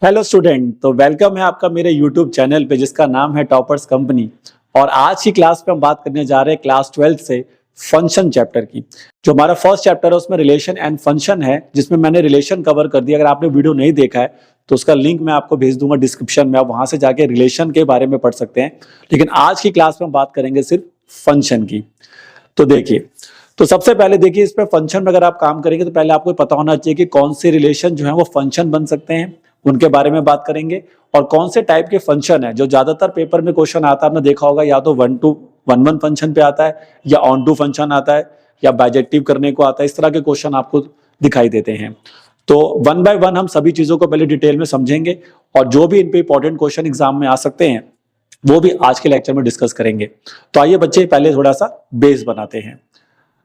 Hello student, तो welcome है आपका मेरे यूट्यूब चैनल पे जिसका नाम है टॉपर्स कंपनी। और आज की क्लास पे हम बात करने जा रहे हैं क्लास 12 से फंक्शन चैप्टर की। जो हमारा फर्स्ट चैप्टर है उसमें रिलेशन एंड फंक्शन है, जिसमें मैंने रिलेशन कवर कर दिया। अगर आपने वीडियो नहीं देखा है तो उसका लिंक मैं आपको भेज दूंगा डिस्क्रिप्शन में, आप वहां से जाके रिलेशन के बारे में पढ़ सकते हैं। लेकिन आज की क्लास में हम बात करेंगे सिर्फ फंक्शन की। तो देखिए, तो सबसे पहले देखिए, इस पे फंक्शन में अगर आप काम करेंगे तो पहले आपको पता होना चाहिए कि कौन से रिलेशन जो है वो फंक्शन बन सकते हैं, उनके बारे में बात करेंगे। और कौन से टाइप के फंक्शन है जो ज्यादातर पेपर में क्वेश्चन आता है, आपने देखा होगा, या तो one two one one function पे आता है, या ऑन टू फंक्शन आता है, या बाइजेक्टिव करने को आता है। इस तरह के क्वेश्चन आपको दिखाई देते हैं। तो वन बाय वन हम सभी चीजों को पहले डिटेल में समझेंगे, और जो भी इन पे इंपॉर्टेंट क्वेश्चन एग्जाम में आ सकते हैं वो भी आज के लेक्चर में डिस्कस करेंगे। तो आइए बच्चे पहले थोड़ा सा बेस बनाते हैं।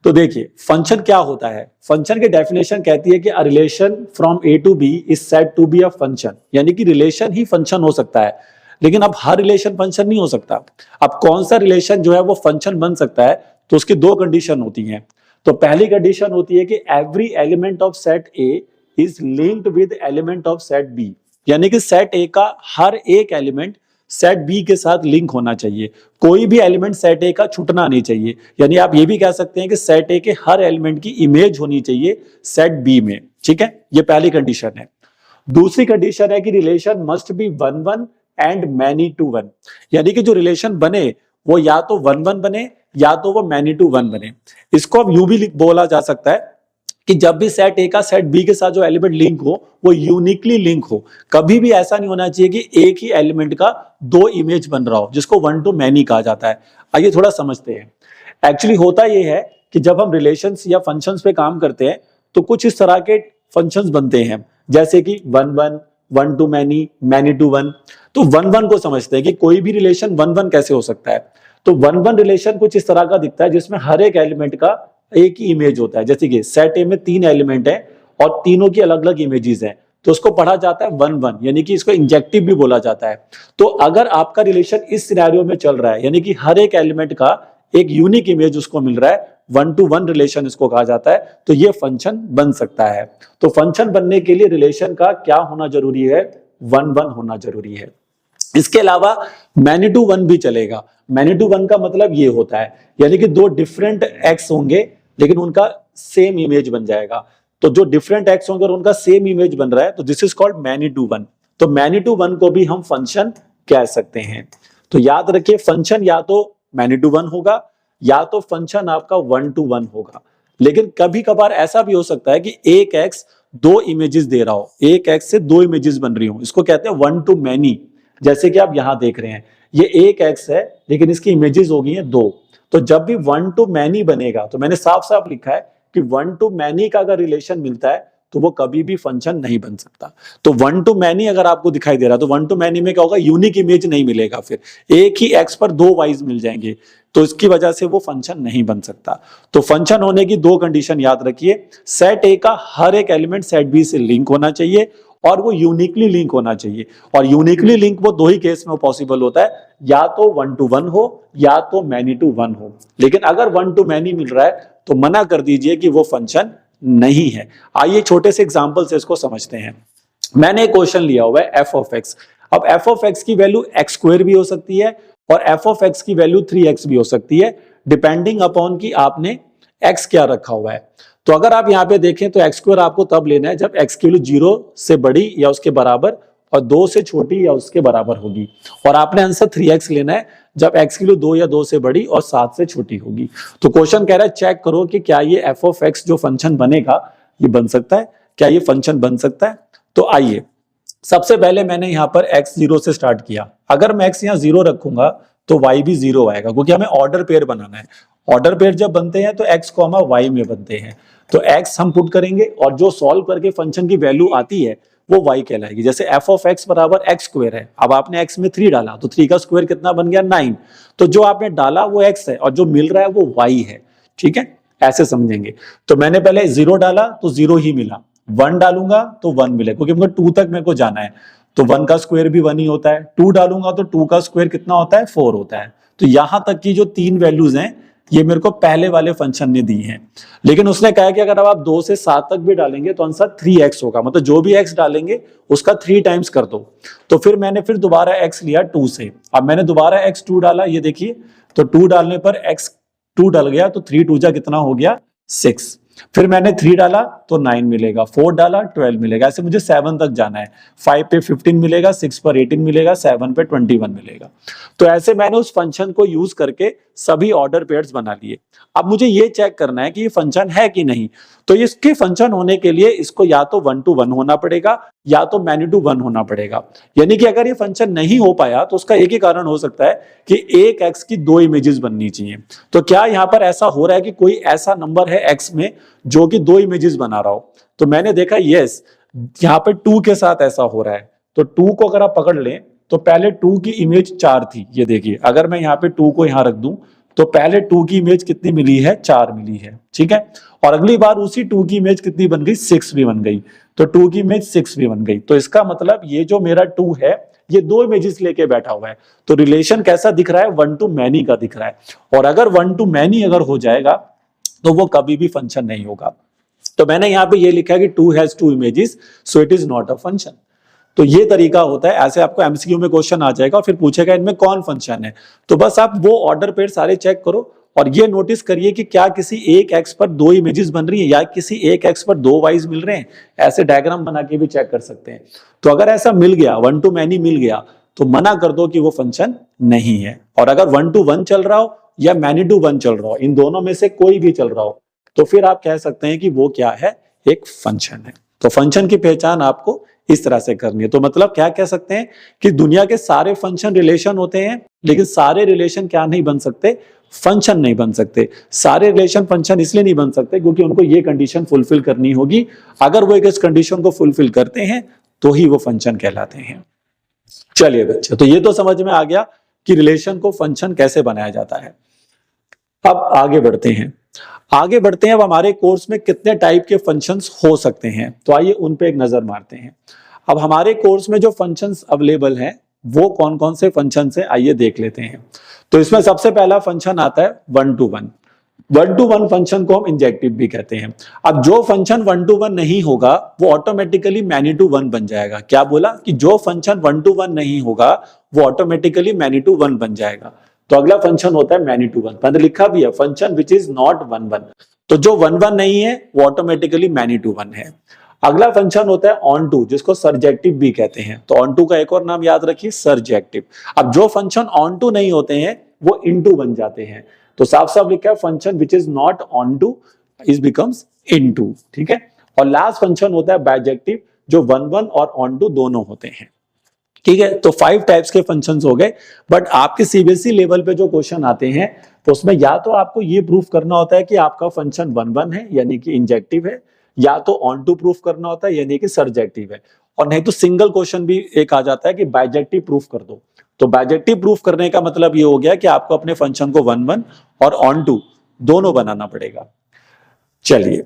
तो देखिए, फंक्शन क्या होता है। फंक्शन की डेफिनेशन कहती है कि a relation from A to B is said to be a function, यानी कि रिलेशन ही फंक्शन हो सकता है। लेकिन अब हर रिलेशन फंक्शन नहीं हो सकता। अब कौन सा रिलेशन जो है वो फंक्शन बन सकता है, तो उसकी दो कंडीशन होती हैं। तो पहली कंडीशन होती है कि every element of set A is linked with element of set B, यानी कि सेट ए का हर एक एलिमेंट सेट बी के साथ लिंक होना चाहिए। कोई भी एलिमेंट सेट ए का छूटना नहीं चाहिए। यानी आप ये भी कह सकते हैं कि सेट ए के हर एलिमेंट की इमेज होनी चाहिए सेट बी में। ठीक है, ये पहली कंडीशन है। दूसरी कंडीशन है कि relation must be one one and many to one, यानी कि जो रिलेशन बने वो या तो वन वन बने या तो वो मैनी टू वन बने। इसको अब यूं भी बोला जा सकता है कि जब भी सेट ए का सेट बी के साथ जो एलिमेंट लिंक हो वो यूनिकली लिंक हो। कभी भी ऐसा नहीं होना चाहिए कि एक ही एलिमेंट का दो इमेज बन रहा हो, जिसको वन टू मैनी कहा जाता है। आइए थोड़ा समझते हैं। एक्चुअली होता यह है कि जब हम रिलेशंस या फंक्शंस पे काम करते हैं तो कुछ इस तरह के फंक्शंस बनते हैं, जैसे कि one one, one to many, many to one. तो वन वन को समझते हैं कि कोई भी रिलेशन वन वन कैसे हो सकता है। तो वन वन रिलेशन कुछ इस तरह का दिखता है जिसमें हर एक एलिमेंट का एक ही इमेज होता है। जैसे कि सेट ए में तीन एलिमेंट है और तीनों की अलग अलग इमेजेस हैं, तो उसको पढ़ा जाता है वन वन, यानी कि इसको इंजेक्टिव भी बोला जाता है। तो अगर आपका रिलेशन इस सिनेरियो में चल रहा है, यानी कि हर एक एलिमेंट का एक यूनिक इमेज उसको मिल रहा है, वन टू वन रिलेशन इसको कहा जाता है, तो ये फंक्शन बन सकता है। तो फंक्शन बनने के लिए रिलेशन का क्या होना जरूरी है? वन वन होना जरूरी है। इसके अलावा मैनी टू वन भी चलेगा। मैनी टू वन का मतलब ये होता है, यानी कि दो डिफरेंट एक्स होंगे लेकिन उनका सेम इमेज बन जाएगा। तो जो डिफरेंट एक्स होंगे और उनका सेम इमेज बन रहा है, तो this is called many to one. तो मैनी टू वन को भी हम फंक्शन कह सकते हैं। तो याद रखिए, फंक्शन या तो मैनी टू वन होगा या तो फंक्शन आपका वन टू वन होगा। लेकिन कभी कभार ऐसा भी हो सकता है कि एक एक्स दो इमेजेस दे रहा हो, एक एक्स से दो इमेजेस बन रही हो, इसको कहते हैं वन टू मैनी। जैसे कि आप यहां देख रहे हैं, ये एक एक्स है लेकिन इसकी इमेजेस हो गई हैं दो। तो जब भी वन टू मैनी बनेगा, तो मैंने साफ साफ लिखा है कि वन टू मैनी का अगर रिलेशन मिलता है तो वो कभी भी फंक्शन नहीं बन सकता। तो वन टू मैनी अगर आपको दिखाई दे रहा है तो वन टू मैनी में क्या होगा? यूनिक इमेज नहीं मिलेगा, फिर एक ही एक्स पर दो वाइज मिल जाएंगे, तो इसकी वजह से वो फंक्शन नहीं बन सकता। तो फंक्शन होने की दो कंडीशन याद रखिए, सेट ए का हर एक एलिमेंट सेट बी से लिंक होना चाहिए और वो यूनिकली लिंक होना चाहिए। और यूनिकली लिंक वो दो ही केस में पॉसिबल होता है, या तो वन टू वन हो या तो मैनी टू वन हो। लेकिन अगर वन टू मैनी मिल रहा है तो मना कर दीजिए कि वो फंक्शन नहीं है। आइए छोटे से एग्जांपल से इसको समझते हैं। मैंने एक क्वेश्चन लिया हुआ है एफ ऑफ एक्स। अब एफ ऑफ एक्स की वैल्यू एक्स स्क्वायर भी हो सकती है और एफ ऑफ एक्स की वैल्यू 3x भी हो सकती है, डिपेंडिंग अपॉन कि आपने एक्स क्या रखा हुआ है। तो अगर आप यहाँ पे देखें तो एक्स स्क्वायर आपको तब लेना है जब एक्स की वैल्यू 0 से बड़ी या उसके बराबर और 2 से छोटी या उसके बराबर होगी। और आपने आंसर 3x लेना है जब एक्स की वैल्यू 2 या 2 से बड़ी और 7 से छोटी होगी। तो क्वेश्चन कह रहा है चेक करो कि क्या ये एफ ऑफ एक्स जो फंक्शन बनेगा ये बन सकता है, क्या ये फंक्शन बन सकता है। तो आइए, सबसे पहले मैंने यहाँ पर x 0 से स्टार्ट किया। अगर मैं x यहाँ 0 रखूंगा तो y भी 0 आएगा, क्योंकि हमें ऑर्डर पेयर बनाना है। ऑर्डर पेयर जब बनते हैं तो x, y में बनते हैं। तो x हम पुट करेंगे और जो सॉल्व करके फंक्शन की वैल्यू आती है वो y कहलाएगी। जैसे f ऑफ x बराबर x स्क्वायर है, अब आपने x में 3 डाला तो 3 का स्क्वायर कितना बन गया? 9। तो जो आपने डाला वो x है और जो मिल रहा है वो y है। ठीक है, ऐसे समझेंगे। तो मैंने पहले 0 डाला तो 0 ही मिला, 1 डालूंगा तो 1 मिलेगा, क्योंकि मेरे को 2 तक मेरे को जाना है। तो 1 का स्क्वायर भी 1 ही होता है। 2 डालूंगा तो 2 का स्क्वायर कितना होता है? 4 होता है। तो यहां तक की जो तीन वैल्यूज हैं ये मेरे को पहले वाले फंक्शन ने दी है, लेकिन उसने कहा कि अगर आप 2 से 7 तक भी डालेंगे तो आंसर 3x होगा, मतलब जो भी x डालेंगे उसका 3 टाइम्स कर दो। तो फिर मैंने फिर दोबारा x लिया 2 से, अब मैंने दोबारा x 2 डाला, ये देखिए तो 2 डालने पर x 2 डल गया, तो 3 2 जा कितना हो गया 6। फिर मैंने 3 डाला तो 9 मिलेगा, 4 डाला 12 मिलेगा, ऐसे मुझे 7 तक जाना है। 5 पे 15 मिलेगा, 6 पर 18 मिलेगा, 7 पे 21 मिलेगा। तो ऐसे मैंने उस फंक्शन को यूज करके सभी ऑर्डर पेयर्स बना लिए। अब मुझे ये चेक करना है कि ये फंक्शन है कि नहीं। तो इसके फंक्शन होने के लिए इसको या तो 1 to 1 होना पड़ेगा या तो मैनी टू 1 होना पड़ेगा। यानी कि अगर ये फंक्शन नहीं हो पाया तो उसका एक ही कारण हो सकता है कि एक x की 2 इमेजेस बननी चाहिए। तो क्या यहाँ पर ऐसा हो रहा है कि कोई ऐसा नंबर है x में जो कि 2 इमेजेस बना रहा हो? तो मैंने देखा यस, यहाँ पे 2 के साथ ऐसा हो रहा है। तो 2 को अगर आप पकड़ लें तो पहले 2 की इमेज 4 थी, ये देखिए अगर मैं यहाँ पे 2 को यहाँ रख दूं तो पहले 2 की इमेज कितनी मिली है, 4 मिली है, ठीक है। और अगली बार उसी 2 की इमेज कितनी बन गई, 6 भी बन गई। तो 2 की इमेज 6 भी बन गई। तो इसका मतलब ये जो मेरा 2 है ये 2 इमेजेस लेके बैठा हुआ है। तो रिलेशन कैसा दिख रहा है, 1 to many का दिख रहा है। और अगर 1 to many अगर हो जाएगा तो वो कभी भी फंक्शन नहीं होगा। तो मैंने यहाँ पे ये लिखा है कि 2 has 2 images so it is not a function। तो ये तरीका होता है, ऐसे आपको एमसीक्यू में क्वेश्चन आ जाएगा और फिर पूछेगा इनमें कौन फंक्शन है। तो बस आप वो ऑर्डर पेयर सारे चेक करो और ये नोटिस करिए कि क्या किसी एक एक्स पर 2 इमेजेस बन रही है या किसी एक एक्स पर 2 वाइज मिल रहे हैं। ऐसे डायग्राम बना के भी चेक कर सकते हैं। तो अगर ऐसा मिल गया, 1 to many मिल गया, तो मना कर दो कि वो फंक्शन नहीं है। और अगर 1 to 1 चल रहा हो या मैनी टू 1 चल रहा हो, इन दोनों में से कोई भी चल रहा हो, तो फिर आप कह सकते हैं कि वो क्या है, एक फंक्शन है। तो फंक्शन की पहचान आपको इस तरह से करनी है। तो मतलब क्या कह सकते हैं कि दुनिया के सारे फंक्शन रिलेशन होते हैं, लेकिन सारे रिलेशन क्या नहीं बन सकते, फंक्शन नहीं बन सकते। सारे रिलेशन फंक्शन इसलिए नहीं बन सकते क्योंकि उनको ये कंडीशन फुलफिल करनी होगी। अगर वो इस कंडीशन को फुलफिल करते हैं तो ही वो फंक्शन कहलाते हैं। चलिए बच्चे, तो ये तो समझ में आ गया कि रिलेशन को फंक्शन कैसे बनाया जाता है। अब आगे बढ़ते हैं। अब हमारे कोर्स में कितने टाइप के फंक्शंस हो सकते हैं, तो आइए उन पे एक नजर मारते हैं। अब हमारे कोर्स में जो फंक्शंस अवेलेबल हैं वो कौन कौन से फंक्शन है, आइए देख लेते हैं। तो इसमें सबसे पहला फंक्शन आता है 1 to 1। 1 to 1 फंक्शन को हम इंजेक्टिव भी कहते हैं। अब जो फंक्शन 1 to 1 नहीं होगा वो ऑटोमेटिकली मैनी टू 1 बन जाएगा। क्या बोला कि जो फंक्शन 1 to 1 नहीं होगा वो ऑटोमेटिकली मैनी टू 1 बन जाएगा। तो अगला फंक्शन होता है मैनी टू 1। मैंने लिखा भी है फंक्शन विच इज नॉट 1 1। तो जो 1 1 नहीं है वो ऑटोमेटिकली मैनी टू 1 है। अगला फंक्शन होता है ऑन टू, जिसको सर्जेक्टिव भी कहते हैं। तो ऑन टू का एक और नाम याद रखिए, सर्जेक्टिव। अब जो फंक्शन ऑन टू नहीं होते हैं वो इनटू बन जाते हैं। तो साफ साफ लिखा है function which is not on two is becomes into, ठीक है। और लास्ट फंक्शन होता है बाइजेक्टिव, जो 1 1 और ऑन टू दोनों होते हैं, ठीक है। तो 5 टाइप्स के फंक्शंस हो गए। बट आपके सीबीएसई लेवल पे जो क्वेश्चन आते हैं तो उसमें या तो आपको ये प्रूफ करना होता है कि आपका फंक्शन 1 1 है यानी कि इंजेक्टिव है, या तो ऑन टू प्रूफ करना होता है यानी कि सर्जेक्टिव है, और नहीं तो सिंगल क्वेश्चन भी एक आ जाता है कि बाइजेक्टिव प्रूफ कर दो। तो बाइजेक्टिव प्रूफ करने का मतलब ये हो गया कि आपको अपने फंक्शन को 1 1 और ऑन टू दोनों बनाना पड़ेगा। चलिए,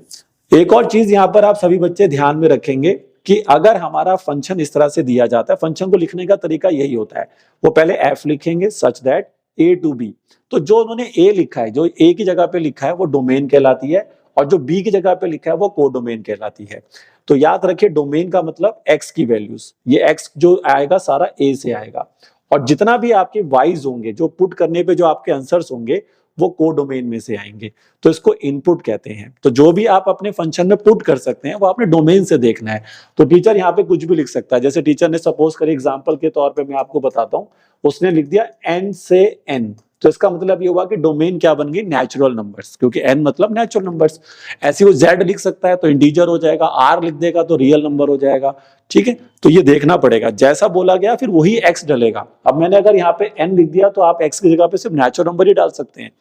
एक और चीज यहां पर आप सभी बच्चे ध्यान में रखेंगे कि अगर हमारा फंक्शन इस तरह से दिया जाता है, फंक्शन को लिखने का तरीका यही होता है, वो पहले f लिखेंगे such that a to b। तो जो उन्होंने a लिखा है, जो a की जगह पे लिखा है वो डोमेन कहलाती है, और जो b की जगह पे लिखा है वो कोडोमेन कहलाती है। तो याद रखिए डोमेन का मतलब x की वैल्यूज, ये x जो आएगा सारा a से आएगा, और जितना भी आपके वाइज होंगे, जो पुट करने पे जो आपके आंसर्स होंगे वो कोडोमेन में से आएंगे। तो इसको इनपुट कहते हैं। तो जो भी आप अपने फंक्शन में पुट कर सकते हैं वो आपने डोमेन से देखना है। तो टीचर यहाँ पे कुछ भी लिख सकता है। जैसे टीचर ने सपोज करें, एग्जांपल के तौर पे मैं आपको बताता हूँ, उसने लिख दिया n से n, तो इसका मतलब ये हुआ कि डोमेन क्या बन गई, नेचुरल नंबर्स, क्योंकि n मतलब नेचुरल नंबर्स। ऐसे वो z लिख सकता है तो इंटीजर हो जाएगा, r लिख देगा तो रियल नंबर हो जाएगा, ठीक है। तो ये देखना पड़ेगा, जैसा बोला गया फिर वही x डलेगा। अब मैंने अगर यहाँ पे n लिख दिया तो आप x की जगह पे सिर्फ नेचुरल नंबर ही डाल सकते हैं।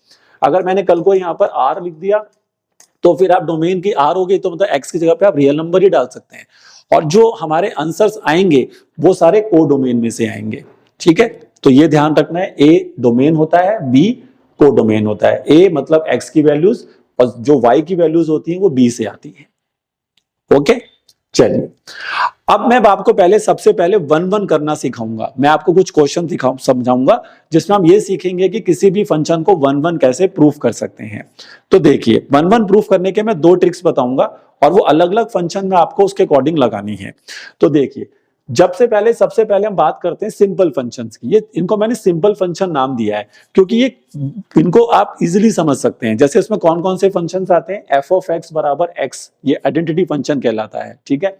अगर मैंने कल को यहाँ पर r लिख दिया तो फिर आप डोमेन की r हो गई, तो मतलब x की जगह पे आप रियल नंबर ही डाल सकते हैं। और जो हमारे आंसर्स आएंगे वो सारे कोडोमेन में से आएंगे, ठीक है। तो ये ध्यान रखना है, a डोमेन होता है, b कोडोमेन होता है। a मतलब x की वैल्यूज और जो y की वैल्यूज होती हैं वो b से आती है। ओके, चलिए अब मैं आपको पहले सबसे पहले वन वन करना सिखाऊंगा। मैं आपको कुछ क्वेश्चन समझाऊंगा जिसमें हम ये सीखेंगे कि किसी भी फंक्शन को वन वन कैसे प्रूफ कर सकते हैं। तो देखिए, वन वन प्रूफ करने के मैं दो ट्रिक्स बताऊंगा और वो अलग अलग फंक्शन में आपको उसके अकॉर्डिंग लगानी है। तो देखिए, सबसे पहले हम बात करते हैं सिंपल फंक्शंस की। ये इनको मैंने सिंपल फंक्शन नाम दिया है क्योंकि ये इनको आप इजीली समझ सकते हैं। जैसे इसमें कौन कौन से फंक्शंस आते हैं, एफ ऑफ एक्स बराबर एक्स, ये आइडेंटिटी फंक्शन कहलाता है, ठीक है।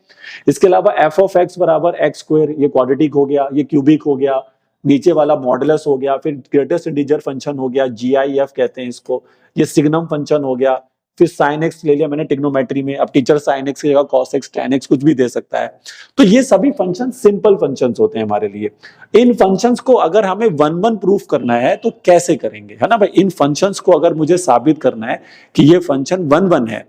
इसके अलावा एफ ऑफ एक्स बराबर एक्स स्क्वायर, ये क्वाड्रेटिक हो गया, ये क्यूबिक हो गया, नीचे वाला मॉडुलस हो गया, फिर ग्रेटेस्ट इंटीजर फंक्शन हो गया, जीआईएफ कहते हैं इसको, ये सिग्नम फंक्शन हो गया, फिर साइन एक्स ले लिया मैंने ट्रिग्नोमेट्री में, अब टीचर साइन एक्स की जगह कॉस एक्स टैन एक्स कुछ भी दे सकता है। तो ये सभी फंक्शन सिंपल फंक्शंस होते हैं हमारे लिए। इन फंक्शंस को अगर हमें वन वन प्रूफ करना है तो कैसे करेंगे, है ना भाई। इन फंक्शंस को अगर मुझे साबित करना है कि ये फंक्शन वन वन है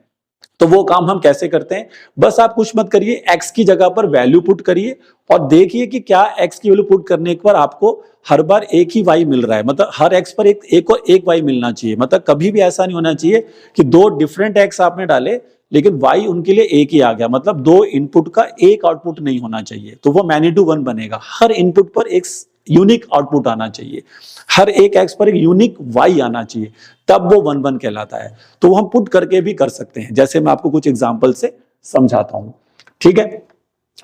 तो वो काम हम कैसे करते हैं, बस आप कुछ मत करिए, x की जगह पर वैल्यू पुट करिए और देखिए कि क्या x की वैल्यू पुट करने पर आपको हर बार एक ही y मिल रहा है। मतलब हर x पर एक और एक y मिलना चाहिए। मतलब कभी भी ऐसा नहीं होना चाहिए कि दो डिफरेंट x आपने डाले लेकिन y उनके लिए एक ही आ गया। मतलब दो इनपुट का एक आउटपुट नहीं होना चाहिए, तो वो मैनी टू वन बनेगा। हर इनपुट पर एक यूनिक आउटपुट आना चाहिए, हर एक x पर एक यूनिक y आना चाहिए, तब वो वन वन कहलाता है। तो वो हम पुट करके भी कर सकते हैं, जैसे मैं आपको कुछ एग्जांपल से समझाता हूं, ठीक है।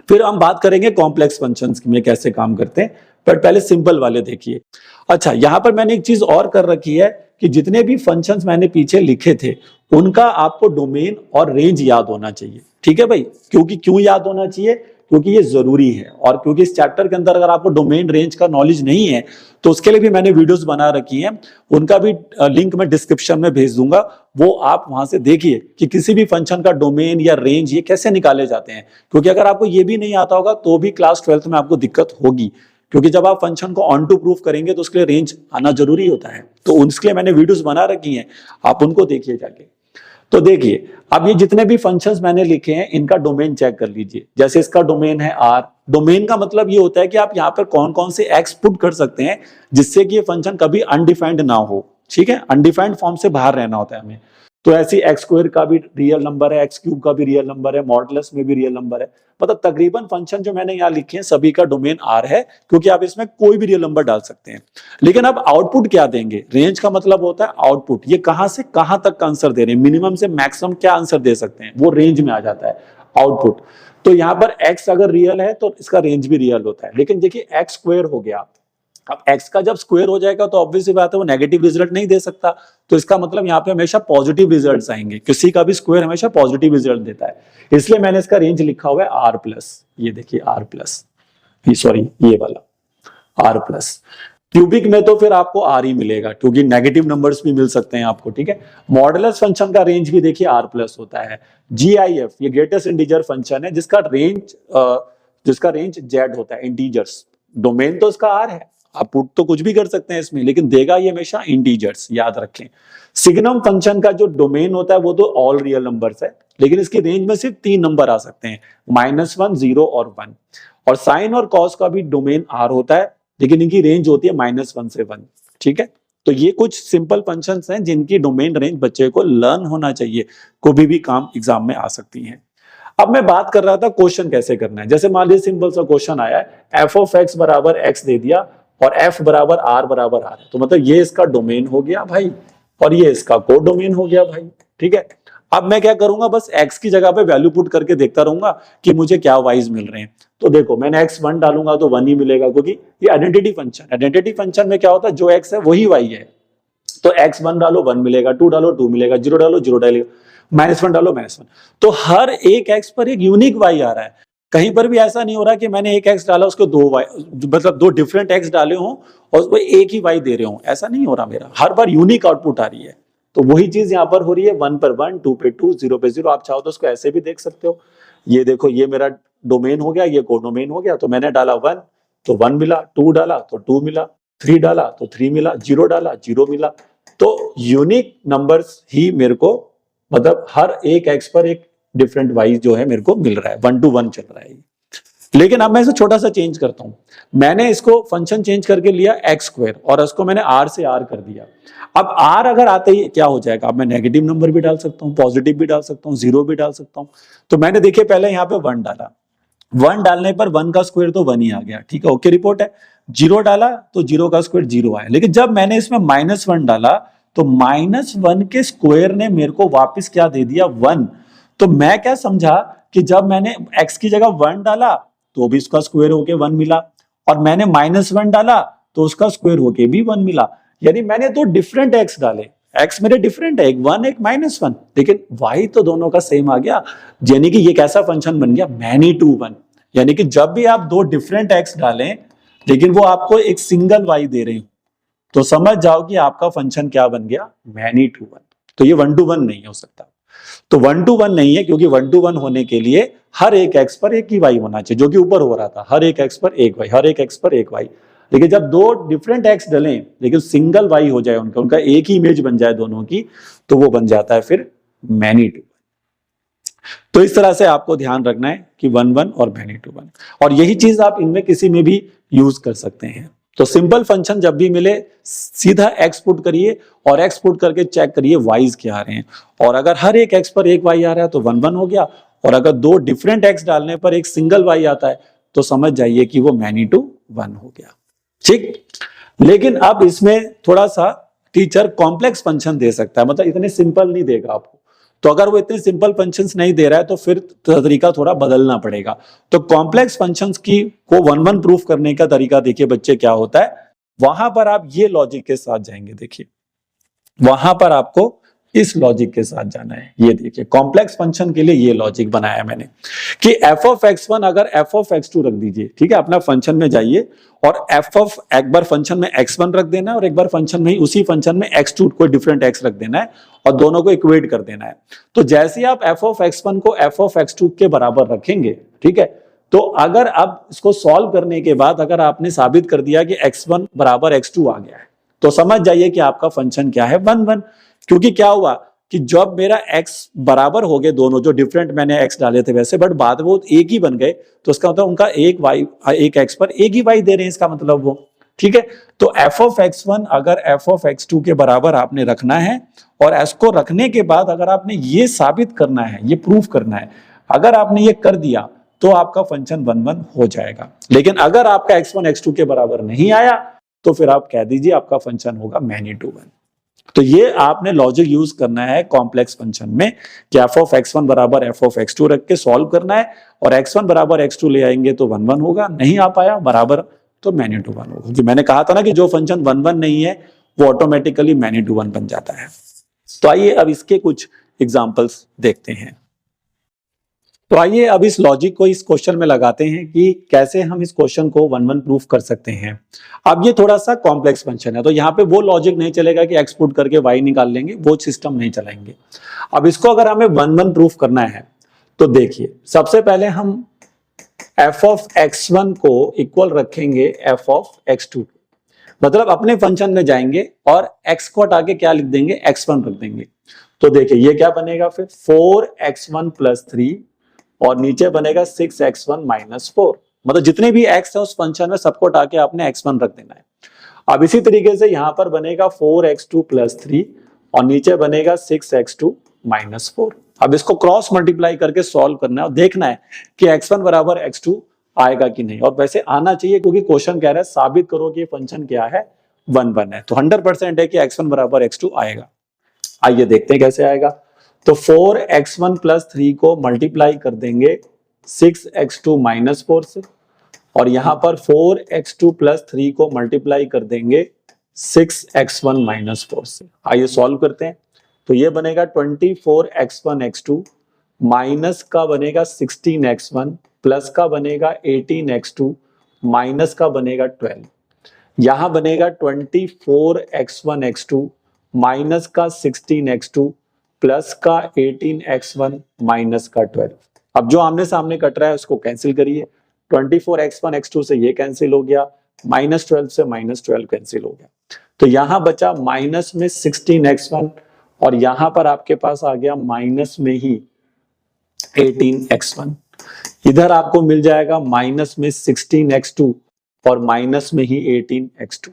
फिर हम बात करेंगे कॉम्प्लेक्स फंक्शंस में कैसे काम करते हैं, पर पहले सिंपल वाले देखिए। अच्छा, यहां पर मैंने एक चीज और कर रखी है कि जितने भी फंक्शंस मैंने पीछे लिखे थे उनका आपको डोमेन और रेंज याद होना चाहिए, ठीक है भाई। क्योंकि क्यों याद होना चाहिए, क्योंकि ये जरूरी है। और क्योंकि इस चैप्टर के अंदर अगर आपको डोमेन रेंज का नॉलेज नहीं है तो उसके लिए भी मैंने वीडियोस बना रखी हैं, उनका भी लिंक मैं डिस्क्रिप्शन में भेज दूंगा। वो आप वहां से देखिए कि किसी भी फंक्शन का डोमेन या रेंज ये कैसे निकाले जाते हैं। क्योंकि अगर आपको ये भी नहीं आता होगा तो भी क्लास 12th में आपको दिक्कत होगी, क्योंकि जब आप फंक्शन को ऑन टू प्रूफ करेंगे तो उसके लिए रेंज आना जरूरी होता है। तो उसके लिए मैंने वीडियोस बना रखी हैं, आप उनको देखिए जाके। तो देखिए, अब ये जितने भी फंक्शंस मैंने लिखे हैं इनका डोमेन चेक कर लीजिए। जैसे इसका डोमेन है आर। डोमेन का मतलब ये होता है कि आप यहाँ पर कौन कौन से एक्स पुट कर सकते हैं जिससे कि ये फंक्शन कभी अनडिफाइंड ना हो, ठीक है। अनडिफाइंड फॉर्म से बाहर रहना होता है हमें। तो ऐसी एक्स स्क्वायर का भी रियल नंबर है, एक्स क्यूब का भी रियल नंबर है, मॉडुलस में भी रियल नंबर है। मतलब तकरीबन फंक्शन जो मैंने यहाँ लिखे हैं सभी का डोमेन आर है, क्योंकि आप इसमें कोई भी रियल नंबर डाल सकते हैं। लेकिन अब आउटपुट क्या देंगे, रेंज का मतलब होता है आउटपुट, ये कहां से कहां तक का आंसर दे रहे हैं, मिनिमम से मैक्सिमम क्या आंसर दे सकते हैं, वो रेंज में आ जाता है आउटपुट। तो यहाँ पर x अगर रियल है तो इसका रेंज भी रियल होता है। लेकिन देखिए x स्क्वायर हो गया, अब x का जब स्क्वायर हो जाएगा तो ऑब्वियसली बात है वो नेगेटिव रिजल्ट नहीं दे सकता। तो इसका मतलब यहाँ पे हमेशा पॉजिटिव रिजल्ट्स आएंगे, किसी का भी स्क्वायर हमेशा पॉजिटिव रिजल्ट देता है। इसलिए मैंने इसका रेंज लिखा हुआ है आर प्लस। ये देखिए आर प्लस, सॉरी ये वाला आर प्लस। क्यूबिक में तो फिर आपको आर ही मिलेगा क्योंकि नेगेटिव नंबर्स भी मिल सकते हैं आपको, ठीक है। मॉडुलस फंक्शन का रेंज भी देखिए आर प्लस होता है। जीआईएफ ये ग्रेटेस्ट इंटीजर फंक्शन है जिसका रेंज जेड होता है, इंटीजर्स। डोमेन तो इसका आर है, आप पुट तो कुछ भी कर सकते हैं इसमें, लेकिन देगा ये हमेशा इंटीजर्स, याद रखें। सिग्नम फंक्शन का जो डोमेन होता है वो तो ऑल रियल नंबर्स है, लेकिन इसकी रेंज में सिर्फ 3 नंबर आ सकते हैं, -1, 0 और 1। और साइन और कॉस का भी डोमेन आर होता है, लेकिन इनकी रेंज होती है -1 से 1, ठीक है। तो ये कुछ सिंपल फंक्शंस हैं जिनकी डोमेन रेंज बच्चे को लर्न होना चाहिए, कोई भी काम एग्जाम में आ सकती है। अब मैं बात कर रहा था क्वेश्चन कैसे करना है। जैसे मान लीजिए सिंपल सा क्वेश्चन आया है, एफ ऑफ एक्स बराबर एक्स दे दिया और एफ बराबर आर है, तो मतलब ये इसका डोमेन हो गया भाई और ये इसका कोड डोमेन हो गया भाई, ठीक है। अब मैं क्या करूंगा, बस x की जगह पे वैल्यू पुट करके देखता रहूंगा कि मुझे क्या वाइज मिल रहे हैं। तो देखो मैंने x1 डालूंगा तो 1 ही मिलेगा, क्योंकि ये आइडेंटिटी फंक्शन में क्या होता है, जो x है वही y है। तो x1 डालो 1 मिलेगा, 2 डालो 2 मिलेगा, 0 डालो 0 डालेगा, -1 डालो -1। तो हर एक x पर एक यूनिक y आ रहा है। कहीं पर भी ऐसा नहीं हो रहा कि मैंने एक x डाला उसको 2 y, मतलब 2 डिफरेंट x डाले हों और उसको एक ही y दे रहे हो, ऐसा नहीं हो रहा मेरा। हर बार यूनिक आउटपुट आ रही है। तो वही चीज यहाँ पर हो रही है, 1 पर 1, 2 पे 2, 0 पे 0। आप चाहो तो उसको ऐसे भी देख सकते हो। ये देखो ये मेरा डोमेन हो गया, ये कोडोमेन हो गया। तो मैंने डाला 1 तो 1 मिला, 2 डाला तो 2 मिला, 3 डाला तो 3 मिला, 0 डाला 0 मिला। तो यूनिक नंबर्स ही मेरे को, मतलब हर एक एक्स पर एक डिफरेंट वाइज जो है मेरे को मिल रहा है, 1 to 1 चल रहा है। लेकिन अब मैं इसे छोटा सा चेंज करता हूं। मैंने इसको फंक्शन चेंज करके लिया एक्स स्क्वायर और उसको मैंने आर से आर कर दिया। अब आर अगर आते ही क्या हो जाएगा, अब मैं नेगेटिव नंबर भी डाल सकता हूं, पॉजिटिव भी डाल सकता हूं, 0 भी डाल सकता हूं। तो मैंने देखिए पहले यहाँ पे 1 डाला, 1 डालने पर 1 का स्क्वायर तो 1 ही आ गया, ठीक है, ओके रिपोर्ट है। 0 डाला तो 0 का स्क्वायर 0 आया, लेकिन जब मैंने इसमें -1 डाला तो -1 के स्क्वायर ने मेरे को वापस क्या दे दिया, 1। तो मैं क्या समझा कि जब मैंने x की जगह 1 डाला तो भी उसका स्क्वायर होके 1 मिला, और मैंने -1 डाला तो उसका स्क्वायर होके भी 1 मिला। यानी मैंने दो डिफरेंट x डाले, x मेरे डिफरेंट है, एक 1 एक -1, लेकिन y तो दोनों का सेम आ गया। यानी कि ये कैसा फंक्शन बन गया, मैनी टू वन। यानी कि जब भी आप दो डिफरेंट x डालें लेकिन वो आपको एक सिंगल y दे रहे हो, तो समझ जाओ कि आपका फंक्शन क्या बन गया, मैनी टू वन। तो ये 1 to 1 नहीं हो सकता। तो 1 to 1 नहीं है, क्योंकि 1 to 1 होने के लिए हर एक x पर एक ही y होना चाहिए, जो कि ऊपर हो रहा था, हर एक x पर एक y, हर एक x पर एक y। लेकिन जब दो डिफरेंट x डलें लेकिन सिंगल y हो जाए, उनका एक ही इमेज बन जाए दोनों की, तो वो बन जाता है फिर मैनी टू वन। तो इस तरह से आपको ध्यान रखना है कि 1 1 और मैनी टू वन, और यही चीज आप इनमें किसी में भी यूज कर सकते हैं। तो सिंपल फंक्शन जब भी मिले सीधा x पुट करिए और x पुट करके चेक करिए y's क्या आ रहे हैं, और अगर हर एक x पर एक y आ रहा है तो 1 1 हो गया, और अगर दो डिफरेंट x डालने पर एक सिंगल y आता है तो समझ जाइए कि वो मैनी टू वन हो गया, ठीक। लेकिन अब इसमें थोड़ा सा टीचर कॉम्प्लेक्स फंक्शन दे सकता है, मतलब इतने सिंपल नहीं देगा आपको। तो अगर वो इतने सिंपल फंक्शंस नहीं दे रहा है तो फिर तरीका थोड़ा बदलना पड़ेगा। तो कॉम्प्लेक्स फंक्शंस की को 1 1 प्रूफ करने का तरीका देखिए बच्चे क्या होता है, वहां पर आप ये लॉजिक के साथ जाएंगे। देखिए वहां पर आपको इस लॉजिक के साथ जाना है। ये देखिए कॉम्प्लेक्स फंक्शन के लिए ये लॉजिक बनाया मैंने कि f ऑफ x1 अगर f ऑफ x2 रख दीजिए, ठीक है, अपना फंक्शन में जाइए और f ऑफ एक बार फंक्शन में x1 रख देना है और एक बार फंक्शन में ही उसी फंक्शन में x2 कोई डिफरेंट x रख देना है और दोनों को इक्वेट कर देना है। तो जैसे आप f ऑफ x1 को f ऑफ x2 के बराबर रखेंगे, ठीक है, तो अगर अब इसको सॉल्व करने के बाद अगर आपने साबित कर दिया कि x1 बराबर x2 आ गया है, तो समझ जाइए कि आपका फंक्शन क्या है, 1 1। क्योंकि क्या हुआ कि जब मेरा x बराबर हो गए दोनों, जो डिफरेंट मैंने x डाले थे वैसे, बट बाद वो एक ही बन गए, तो इसका मतलब उनका एक y एक x पर एक ही y दे रहे हैं, इसका मतलब वो, ठीक है। तो f ऑफ x1 अगर f ऑफ x2 के बराबर आपने रखना है, और s को रखने के बाद अगर आपने ये साबित करना है, ये प्रूफ करना है, अगर आपने ये कर दिया तो आपका फंक्शन 1 1 हो जाएगा। लेकिन अगर आपका x1 x2 के बराबर नहीं आया तो फिर आप कह दीजिए आपका फंक्शन होगा मैनी टू वन। तो ये आपने लॉजिक यूज करना है कॉम्प्लेक्स फंक्शन में कि f ऑफ x1 बराबर f ऑफ x2 रख के सॉल्व करना है, और x1 बराबर x2 ले आएंगे तो 1 1 होगा, नहीं आ पाया बराबर तो मैनी टू वन होगा। क्योंकि मैंने कहा था ना कि जो फंक्शन 1 1 नहीं है वो ऑटोमेटिकली मैनी टू वन बन जाता है। तो आइए अब इसके कुछ एग्जाम्पल्स देखते हैं। तो आइए अब इस लॉजिक को इस क्वेश्चन में लगाते हैं कि कैसे हम इस क्वेश्चन को 1 1 प्रूफ कर सकते हैं। अब ये थोड़ा सा कॉम्प्लेक्स फंक्शन है, तो यहाँ पे वो लॉजिक नहीं चलेगा कि x पुट करके y निकाल लेंगे, वो सिस्टम नहीं चलाएंगे। अब इसको अगर हमें 1 1 प्रूफ करना है तो देखिए सबसे पहले हम f ऑफ x1 को इक्वल रखेंगे f ऑफ x2, मतलब अपने फंक्शन में जाएंगे और x को हटा के क्या लिख देंगे, x1 रख देंगे। तो देखिए ये क्या बनेगा फिर 4x1 प्लस 3 और नीचे बनेगा 6x1 माइनस 4, मतलब जितने भी x है उस फंक्शन में सबको हटा के आपने x1 रख देना है। अब इसी तरीके से यहां पर बनेगा 4x2 प्लस 3 और नीचे बनेगा 6x2 माइनस 4। अब इसको क्रॉस मल्टीप्लाई करके सॉल्व करना है और देखना है कि x1 बराबर x2 आएगा कि नहीं, और वैसे आना चाहिए क्योंकि क्वेश्चन कह रहा है साबित करो कि फंक्शन क्या है, 1 1 है, तो 100% है कि x1 बराबर x2 आएगा। आइए देखते हैं कैसे आएगा। तो 4x1 प्लस 3 को मल्टीप्लाई कर देंगे 6x2 माइनस 4 से, और यहां पर 4x2 प्लस 3 को मल्टीप्लाई कर देंगे 6x1 माइनस 4 से। आइए सॉल्व करते हैं। तो ये बनेगा 24x1 x2 माइनस का बनेगा 16x1 प्लस का बनेगा 18x2 माइनस का बनेगा 12। यहां बनेगा 24x1 x2 माइनस का 16x2 प्लस का 18x1 माइनस का 12। अब जो आमने सामने कट रहा है उसको कैंसिल करिए, 24x1 x2 से ये कैंसिल हो गया, -12 से -12 कैंसिल हो गया। तो यहां बचा माइनस में 16x1 और यहां पर आपके पास आ गया माइनस में ही 18x1। इधर आपको मिल जाएगा माइनस में 16x2 और माइनस में ही 18x2।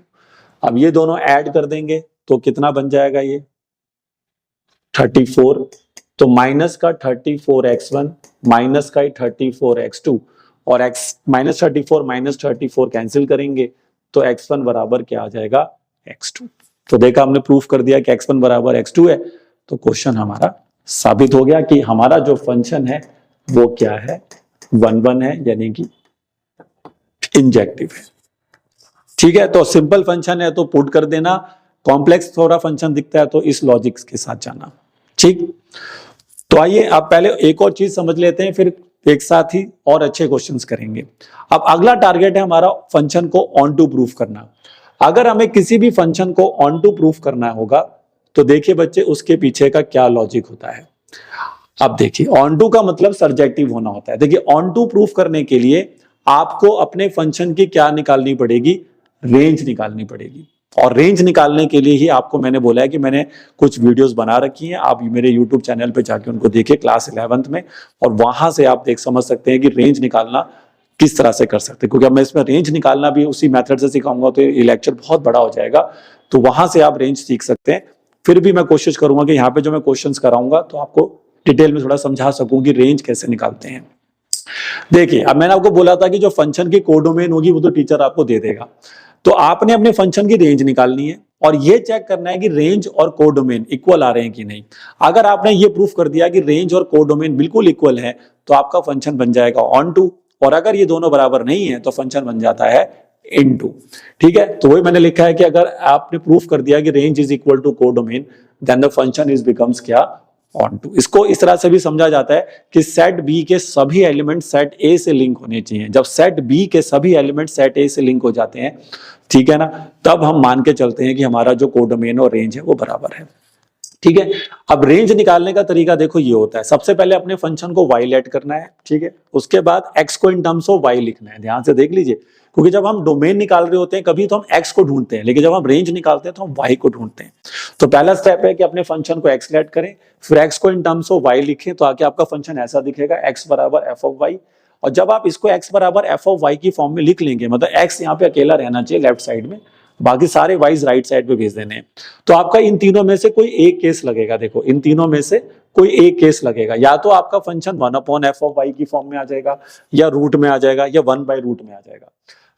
अब ये दोनों ऐड कर देंगे तो कितना बन जाएगा, ये 34। तो माइनस का 34x1 माइनस का 34x2 और x -34 कैंसिल करेंगे तो x1 बराबर क्या आ जाएगा, x2। तो देखा हमने प्रूफ कर दिया कि x1 बराबर x2 है। तो क्वेश्चन हमारा साबित हो गया कि हमारा जो फंक्शन है वो क्या है, 1 है, यानी कि इंजेक्टिव है। ठीक है, तो सिंपल फंक्शन है तो पुट कर देना, कॉम्प्लेक्स थोड़ा फंक्शन दिखता है तो इस लॉजिक के साथ जाना। ठीक, तो आइए अब पहले एक और चीज समझ लेते हैं, फिर एक साथ ही और अच्छे क्वेश्चंस करेंगे। अब अगला टारगेट है हमारा फंक्शन को ऑन टू प्रूफ करना। अगर हमें किसी भी फंक्शन को ऑन टू प्रूफ करना होगा तो देखिए बच्चे उसके पीछे का क्या लॉजिक होता है। अब देखिए ऑन टू का मतलब सर्जेक्टिव होना होता है। देखिए ऑन टू प्रूफ करने के लिए आपको अपने फंक्शन की क्या निकालनी पड़ेगी, रेंज निकालनी पड़ेगी। और रेंज निकालने के लिए ही आपको मैंने बोला है कि मैंने कुछ वीडियोस बना रखी हैं, आप मेरे यूट्यूब चैनल पे जाके उनको देखिए क्लास 11th में, और वहां से आप समझ सकते हैं कि रेंज निकालना किस तरह से कर सकते हैं। क्योंकि अब मैं इसमें रेंज निकालना भी उसी मेथड से सिखाऊंगा तो ये लेक्चर बहुत बड़ा हो जाएगा, तो वहां से आप रेंज सीख सकते हैं। फिर भी मैं कोशिश करूंगा कि यहाँ पे जो मैं क्वेश्चन कराऊंगा तो आपको डिटेल में थोड़ा समझा सकूं कि रेंज कैसे निकालते हैं। देखिए अब मैंने आपको बोला था कि जो फंक्शन की कोडोमेन होगी वो तो टीचर आपको दे देगा, तो आपने अपने फंक्शन की रेंज निकालनी है और ये चेक करना है कि रेंज और कोडोमेन इक्वल आ रहे हैं कि नहीं। अगर आपने ये प्रूफ कर दिया कि रेंज और कोडोमेन बिल्कुल इक्वल है तो आपका फंक्शन बन जाएगा ऑन टू, और अगर ये दोनों बराबर नहीं है तो फंक्शन बन जाता है इन टू। ठीक है, तो वही मैंने लिखा है कि अगर आपने प्रूफ कर दिया कि range is equal to codomain then the function is becomes क्या, ऑन टू। इसको इस तरह से भी समझा जाता है कि सेट बी के सभी एलिमेंट सेट ए से लिंक होने चाहिए। जब सेट बी के सभी एलिमेंट सेट ए से लिंक हो जाते हैं, ठीक है ना, तब हम मान के चलते हैं कि हमारा जो कोडोमेन और रेंज है वो बराबर है। ठीक है, अब रेंज निकालने का तरीका देखो ये होता है, सबसे पहले अपने फंक्शन को y लेट करना है। ठीक है, उसके बाद x को इन टर्म्स ऑफ y लिखना है। ध्यान से देख लीजिए, क्योंकि जब हम डोमेन निकाल रहे होते हैं कभी तो हम x को ढूंढते हैं, लेकिन जब हम रेंज निकालते हैं तो हम y को ढूंढते हैं। तो पहला स्टेप है कि अपने फंक्शन को x लेट करें, फिर x को इन टर्म्स ऑफ y लिखें, तो आगे आपका फंक्शन ऐसा दिखेगा x बराबर f ऑफ y। और जब आप इसको x बराबर f ऑफ y की फॉर्म में लिख लेंगे, मतलब x यहाँ पे अकेला रहना चाहिए लेफ्ट साइड में, बाकी सारे वाइज राइट साइड पे भेज देने हैं, तो आपका इन तीनों में से कोई एक केस लगेगा। देखो इन तीनों में से कोई एक केस लगेगा, या तो आपका फंक्शन 1/f ऑफ y की फॉर्म में आ जाएगा, या रूट में आ जाएगा, या 1/रूट में आ जाएगा।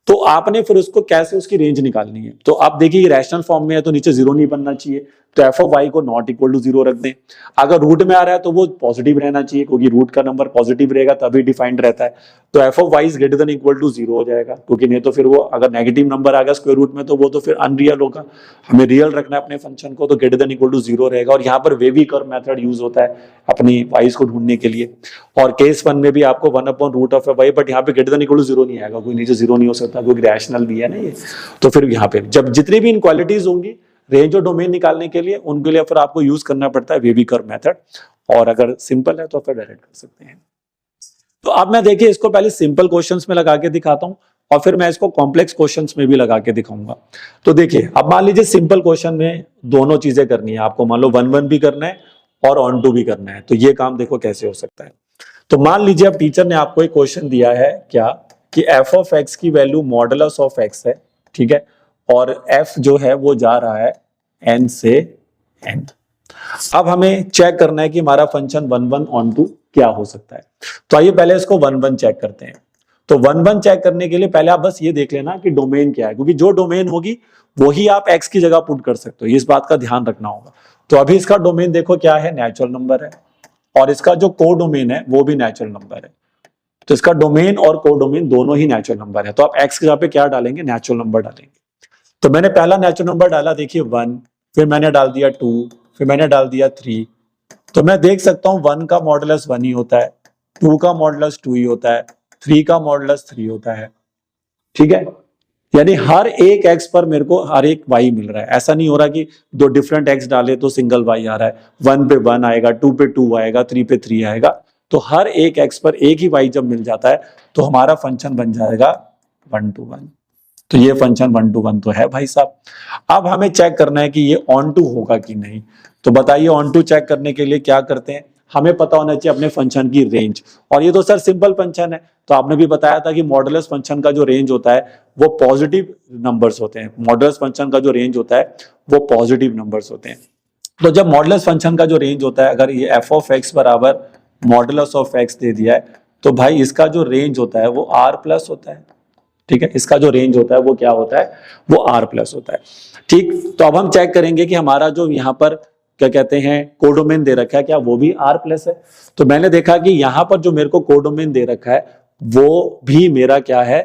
तो आपने फिर उसको कैसे उसकी रेंज निकालनी है। तो आप देखिए ये रैशनल फॉर्म में है तो नीचे जीरो नहीं बनना चाहिए, तो f ऑफ y को नॉट इक्वल टू 0 रख दें। अगर रूट में आ रहा है तो वो पॉजिटिव रहना चाहिए, क्योंकि रूट का नंबर पॉजिटिव रहेगा तभी डिफाइंड रहता है। तो f of y is greater than equal to 0 हो जाएगा, क्योंकि नहीं तो फिर वो अगर नेगेटिव नंबर आ गया स्क्वायर रूट में तो वो तो फिर अनरियल होगा। हमें रियल रखना है अपने फंक्शन को, तो ग्रेटर देन इक्वल टू 0 रहेगा। और यहाँ पर वेवी कर्व मेथड यूज होता है अपनी वाइज को ढूंढने के लिए। और केस 1 में भी आपको 1/√f(y), बट यहाँ पे ग्रेटर देन इक्वल टू 0 नहीं आएगा, कोई नीचे 0 नहीं हो सकता, क्योंकि रैशनल भी है ना ये। तो फिर यहाँ पे जब जितनी भी इनक्वालिटीज होंगी रेंज और डोमेन निकालने के लिए, उनके लिए फिर आपको यूज करना पड़ता है वेवी कर्व मेथड, और अगर सिंपल है तो फिर डायरेक्ट कर सकते हैं। तो अब मैं देखिए इसको पहले सिंपल क्वेश्चंस में लगा के दिखाता हूं और फिर मैं इसको कॉम्प्लेक्स क्वेश्चंस में भी लगा के दिखाऊंगा। तो देखिए अब मान लीजिए सिंपल क्वेश्चन में दोनों चीजें करनी है आपको, मान लो 1 भी करना है और ऑन टू भी करना है। तो ये काम देखो कैसे हो सकता है। तो मान लीजिए अब टीचर ने आपको एक क्वेश्चन दिया है क्या, कि f ऑफ x की वैल्यू मॉडुलस ऑफ x है, ठीक है, और f जो है वो जा रहा है n से n। अब हमें चेक करना है कि हमारा फंक्शन 1 ऑन टू क्या हो सकता है। तो आइए पहले इसको 1 चेक करते हैं। तो 1 चेक करने के लिए पहले आप बस ये देख लेना कि डोमेन क्या है, क्योंकि जो डोमेन होगी वही आप x की जगह पुट कर सकते हो, इस बात का ध्यान रखना होगा। तो अभी इसका डोमेन देखो क्या है, नेचुरल नंबर है, और इसका जो कोडोमेन है वो भी नेचुरल नंबर है। तो इसका डोमेन और कोडोमेन दोनों ही नेचुरल नंबर है। तो आप x की जगह पे क्या डालेंगे, नेचुरल नंबर डालेंगे। तो मैंने पहला नेचुरल नंबर डाला, देखिए 1, फिर मैंने डाल दिया 2, फिर मैंने डाल दिया 3। तो मैं देख सकता हूं 1 का मॉडुलस 1 ही होता है, 2 का मॉडुलस 2 ही होता है, 3 का मॉडुलस 3 होता है। ठीक है, यानी हर एक x पर मेरे को हर एक y मिल रहा है। ऐसा नहीं हो रहा कि दो डिफरेंट x डाले तो सिंगल y आ रहा है। 1 पे 1 आएगा, 2 पे 2 आएगा, 3 पे 3 आएगा। तो हर एक x पर एक ही y जब मिल जाता है तो हमारा फंक्शन बन जाएगा 1 to 1। तो ये फंक्शन 1 to 1 तो है भाई साहब। अब हमें चेक करना है कि ये ऑन टू होगा कि नहीं। तो बताइए ऑन टू चेक करने के लिए क्या करते हैं, हमें पता होना चाहिए अपने फंक्शन की रेंज। और ये तो सर सिंपल फंक्शन है, तो आपने भी बताया था कि मॉडुलस फंक्शन का जो रेंज होता है वो पॉजिटिव नंबर्स होते हैं। मॉडुलस फंक्शन का जो रेंज होता है वो पॉजिटिव नंबर्स होते हैं। तो जब मॉडुलस फंक्शन का जो रेंज होता है, अगर ये f ऑफ x बराबर मॉडुलस ऑफ x दे दिया है, तो भाई इसका जो रेंज होता है वो आर प्लस होता है। ठीक है, इसका जो रेंज होता है वो क्या होता है, वो आर प्लस होता है। ठीक, तो अब हम चेक करेंगे कि हमारा जो यहाँ पर क्या कहते हैं कोडोमेन दे रखा है, क्या वो भी आर प्लस है। तो मैंने देखा कि यहाँ पर जो मेरे को कोडोमेन दे रखा है वो भी मेरा क्या है,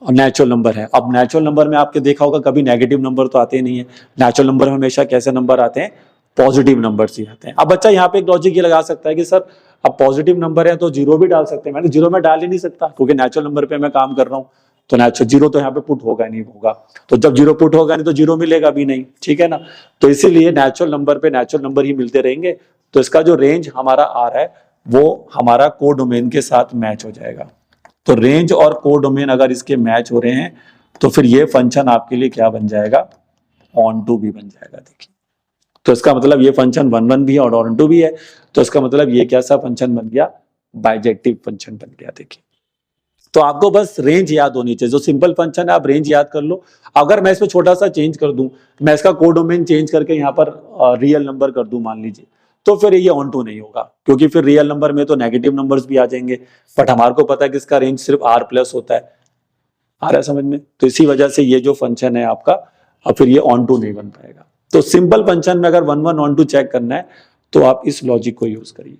नेचुरल नंबर है। अब नेचुरल नंबर में आपके देखा होगा कभी नेगेटिव नंबर तो आते नहीं है, नेचुरल नंबर में हमेशा कैसे नंबर आते हैं, पॉजिटिव नंबर ही आते हैं। अब बच्चा यहाँ पे एक लॉजिक ये लगा सकता है कि सर अब पॉजिटिव नंबर है तो जीरो भी डाल सकते हैं। मैंने जीरो में डाल ही नहीं सकता क्योंकि नेचुरल नंबर पे मैं काम कर रहा हूँ, तो नेचुरल जीरो तो यहाँ पे पुट होगा नहीं होगा, तो जब जीरो पुट होगा नहीं तो जीरो मिलेगा भी नहीं। ठीक है ना, तो इसीलिए नेचुरल नंबर पे नेचुरल नंबर ही मिलते रहेंगे। तो इसका जो रेंज हमारा आ रहा है वो हमारा कोडोमेन के साथ मैच हो जाएगा। तो रेंज और कोडोमेन अगर इसके मैच हो रहे हैं तो फिर ये फंक्शन आपके लिए क्या बन जाएगा, ऑन टू भी बन जाएगा। देखिए, तो इसका मतलब ये फंक्शन वन वन भी है और ऑन टू भी है, तो इसका मतलब ये कैसा फंक्शन बन गया, बाइजेक्टिव फंक्शन बन गया। देखिए, तो आपको बस रेंज याद होनी चाहिए, जो सिंपल फंक्शन है आप रेंज याद कर लो। अगर मैं इसमें छोटा सा चेंज कर दूं, मैं इसका कोडोमेन चेंज करके यहाँ पर रियल नंबर कर दूं मान लीजिए, तो फिर ये ऑन टू नहीं होगा क्योंकि फिर रियल नंबर में तो नेगेटिव नंबर्स भी आ जाएंगे। बट हमारे को पता है कि इसका रेंज सिर्फ आर प्लस होता है। आ रहा है समझ में, तो इसी वजह से ये जो फंक्शन है आपका अब फिर ये ऑन टू नहीं बन पाएगा। तो सिंपल फंक्शन में अगर one one onto check करना है तो आप इस लॉजिक को यूज करिए।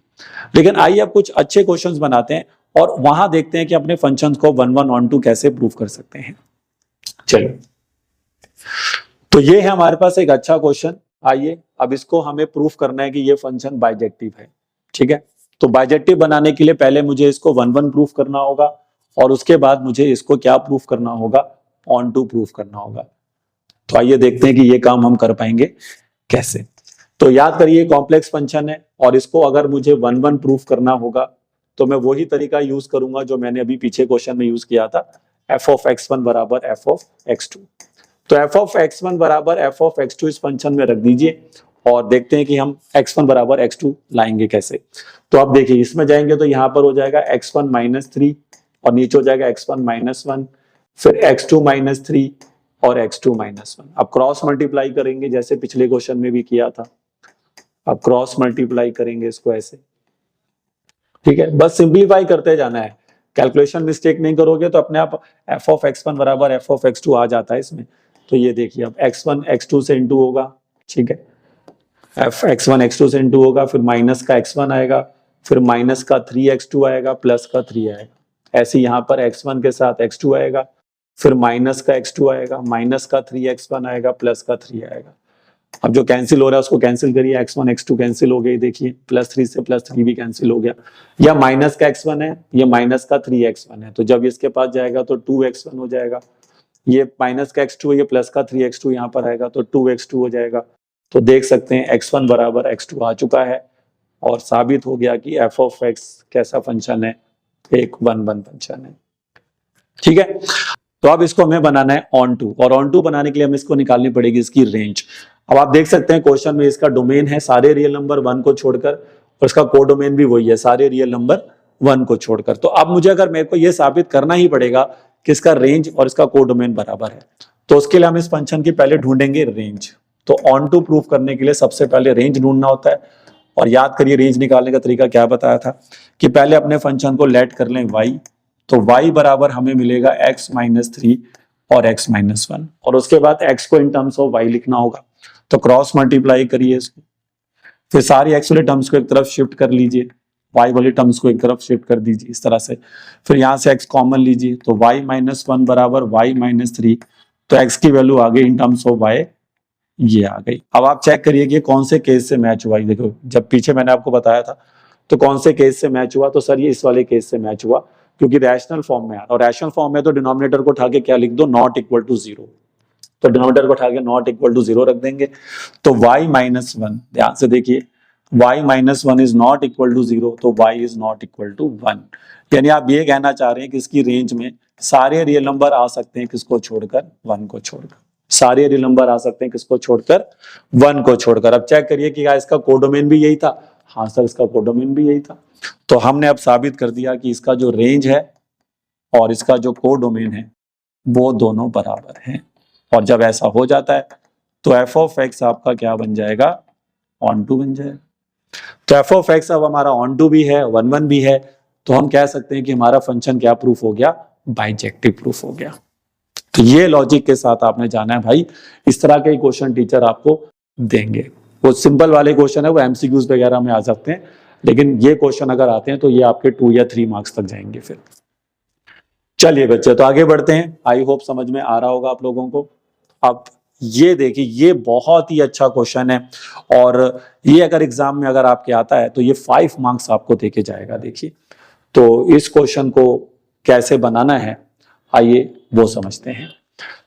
लेकिन आइए अब कुछ अच्छे क्वेश्चंस बनाते हैं और वहां देखते हैं कि अपने फंक्शंस को वन वन ऑन टू कैसे प्रूव कर सकते हैं। चलो, तो ये है हमारे पास एक अच्छा क्वेश्चन। आइए अब इसको हमें प्रूफ करना है कि ये फंक्शन बाइजेक्टिव है। ठीक है, तो बाइजेक्टिव बनाने के लिए पहले मुझे इसको वन वन प्रूफ करना होगा और उसके बाद मुझे इसको क्या प्रूफ करना होगा, ऑन टू प्रूफ करना होगा। तो आइए देखते हैं कि ये काम हम कर पाएंगे कैसे। तो याद करिए कॉम्प्लेक्स फंक्शन है और इसको अगर मुझे वन वन प्रूफ करना होगा तो मैं वही तरीका यूज करूंगा जो मैंने अभी पीछे क्वेश्चन में यूज किया था, एफ ऑफ एक्स वन बराबर एफ ऑफ एक्स टू। तो एफ ऑफ एक्स वन बराबर एफ ऑफ एक्स टू इस फंक्शन में रख दीजिए और देखते हैं कि हम एक्स वन बराबर एक्स टू लाएंगे कैसे। तो अब देखिए इसमें जाएंगे तो यहाँ पर हो जाएगा एक्स वन माइनस थ्री और नीचे हो जाएगा एक्स वन माइनस वन, फिर एक्स टू माइनस थ्री और एक्स टू माइनस वन। अब क्रॉस मल्टीप्लाई करेंगे जैसे पिछले क्वेश्चन में भी किया था। अब क्रॉस मल्टीप्लाई करेंगे इसको ऐसे। ठीक है, बस सिंप्लीफाई करते जाना है, कैलकुलेशन मिस्टेक नहीं करोगे तो अपने आप एफ ऑफ एक्स वन बराबर एफ ऑफ एक्स टू आ जाता है इसमें। तो ये देखिए अब एक्स वन एक्स टू से इंटू होगा। ठीक है, F X one X two से इंटू होगा, फिर माइनस का एक्स वन आएगा, फिर माइनस का थ्री एक्स टू आएगा, प्लस का थ्री आएगा। ऐसे यहाँ पर एक्स वन के साथ एक्स टू आएगा, फिर माइनस का एक्स टू आएगा, माइनस का थ्री एक्स वन आएगा, प्लस का थ्री आएगा। अब जो कैंसिल हो रहा है उसको कैंसिल करिए, x one X to cancel हो गई, देखिए प्लस थ्री से प्लस थ्री भी कैंसिल हो गया। या माइनस का एक्स वन है, ये माइनस का थ्री एक्स वन है, तो जब इसके पास जाएगा तो टू एक्स वन हो जाएगा। ये माइनस का एक्स टू है, ये प्लस का थ्री एक्स टू यहाँ पर आएगा तो टू एक्स टू हो जाएगा। तो देख सकते हैं एक्स वन बराबर एक्स टू आ चुका है और साबित हो गया कि एफ ऑफ एक्स कैसा फंक्शन है, एक वन वन फंक्शन है। ठीक है, तो अब इसको हमें बनाना है ऑन टू, और ऑन टू बनाने के लिए हमें इसको निकालनी पड़ेगी इसकी रेंज। अब आप देख सकते हैं क्वेश्चन में इसका डोमेन है सारे रियल नंबर वन को छोड़कर और इसका कोडोमेन भी वही है सारे रियल नंबर वन को छोड़कर। तो अब मुझे अगर मेरे को यह साबित करना ही पड़ेगा कि इसका रेंज और इसका कोडोमेन बराबर है, तो उसके लिए हम इस फंक्शन की पहले ढूंढेंगे रेंज। तो ऑन टू प्रूफ करने के लिए सबसे पहले रेंज ढूंढना होता है। और याद करिए रेंज निकालने का तरीका क्या बताया था कि पहले अपने फंक्शन को लेट कर लें y, तो y बराबर हमें मिलेगा x माइनस थ्री और x माइनस वन, और उसके बाद x को इन टर्म्स ऑफ y लिखना होगा। तो क्रॉस मल्टीप्लाई करिए इसको, फिर सारी x वाले टर्म्स को एक तरफ शिफ्ट कर लीजिए, y वाले टर्म्स को एक तरफ शिफ्ट कर दीजिए इस तरह से। फिर यहाँ से x कॉमन लीजिए, तो y माइनस वन बराबर y माइनस थ्री, तो x की वैल्यू आ गई इन टर्म्स ऑफ y, ये आ गई। अब आप चेक करिए कि कौन से केस से मैच हुआ। देखो जब पीछे मैंने आपको बताया था तो कौन से केस से मैच हुआ, तो सर ये इस वाले केस से मैच हुआ क्योंकि रैशनल फॉर्म में, और रैशनल फॉर्म में तो डिनोमिनेटर को उठा के क्या लिख दो, नॉट इक्वल टू जीरो। तो डिनोमिनेटर को उठा के नॉट इक्वल टू जीरो रख देंगे। तो y माइनस वन, ध्यान से देखिए y minus one is not equal to zero, तो y is not equal to one. यानी आप ये कहना चाह रहे हैं कि इसकी रेंज में सारे रियल नंबर आ सकते हैं किसको छोड़कर, वन को छोड़कर। सारे रियल नंबर आ सकते हैं किसको छोड़कर, वन को छोड़कर। अब चेक करिए कि क्या इसका कोडोमेन भी यही था, हाँ सर इसका कोडोमेन भी यही था। तो हमने अब साबित कर दिया कि इसका जो रेंज है और इसका जो कोडोमेन है वो दोनों बराबर हैं। और जब ऐसा हो जाता है तो एफ ऑफ एक्स आपका क्या बन जाएगा, ऑन टू बन जाएगा। तो एफ ऑफ एक्स अब हमारा ऑन टू भी है, वन वन भी है, तो हम कह सकते हैं कि हमारा फंक्शन क्या प्रूफ हो गया, बाइजेक्टिव प्रूफ हो गया। तो ये लॉजिक के साथ आपने जाना है भाई, इस तरह के क्वेश्चन टीचर आपको देंगे। वो सिंपल वाले क्वेश्चन है, वो एमसीक्यूज वगैरह में आ सकते हैं, लेकिन ये क्वेश्चन अगर आते हैं तो ये आपके 2 या 3 मार्क्स तक जाएंगे। फिर चलिए बच्चे, तो आगे बढ़ते हैं। आई होप समझ में आ रहा होगा आप लोगों को। अब ये देखिए, ये बहुत ही अच्छा क्वेश्चन है, और ये अगर एग्जाम में अगर आपके आता है तो ये 5 मार्क्स आपको देके जाएगा। देखिए, तो इस क्वेश्चन को कैसे बनाना है, आइए वो समझते हैं।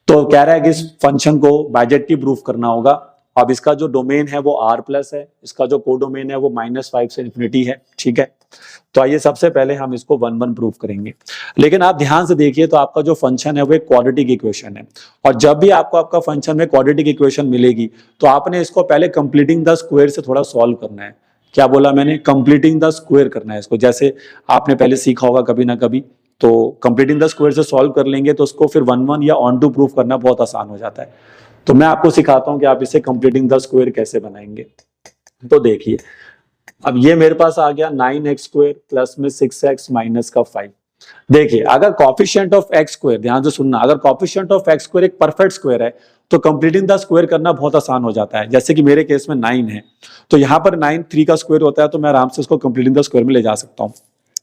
तो कह रहा है कि इस फंक्शन को बाइजेक्टिव प्रूफ करना होगा। अब इसका जो डोमेन है वो r प्लस है, इसका जो कोडोमेन है वो -5 से इन्फिनिटी है, ठीक है। तो आइए सबसे पहले हम इसको 1 1 प्रूफ करेंगे। लेकिन आप ध्यान से देखिए, तो आपका जो फंक्शन है वो एक क्वाड्रेटिक इक्वेशन है, और जब भी आपको आपका फंक्शन में क्वाड्रेटिक इक्वेशन मिलेगी तो आपने इसको पहले कंप्लीटिंग द स्क्वायर से थोड़ा सॉल्व करना है। क्या बोला मैंने? कंप्लीटिंग द स्क्वायर करना है इसको। जैसे आपने पहले सीखा होगा कभी ना कभी, तो कंप्लीटिंग द स्क्वायर से सॉल्व कर लेंगे तो उसको फिर 1 1 या ऑन टू प्रूफ करना बहुत आसान हो जाता है। तो मैं आपको सिखाता हूं कि आप इसे कंप्लीटिंग द स्क्वायर कैसे बनाएंगे। तो देखिए, अब ये मेरे पास आ गया 9x स्क्वायर प्लस में 6x माइनस का 5। देखिए, अगर कॉफिशिएंट ऑफ x स्क्वायर, ध्यान से सुनना, अगर कॉफिशिएंट ऑफ x स्क्वायर एक परफेक्ट स्क्वायर है तो कंप्लीटिंग द स्क्वायर करना बहुत आसान हो जाता है। जैसे कि मेरे केस में 9 है, तो यहाँ पर 9 3 का स्क्वायर होता है, तो मैं आराम से इसको कंप्लीटिंग द स्क्वायर में ले जा सकता हूँ।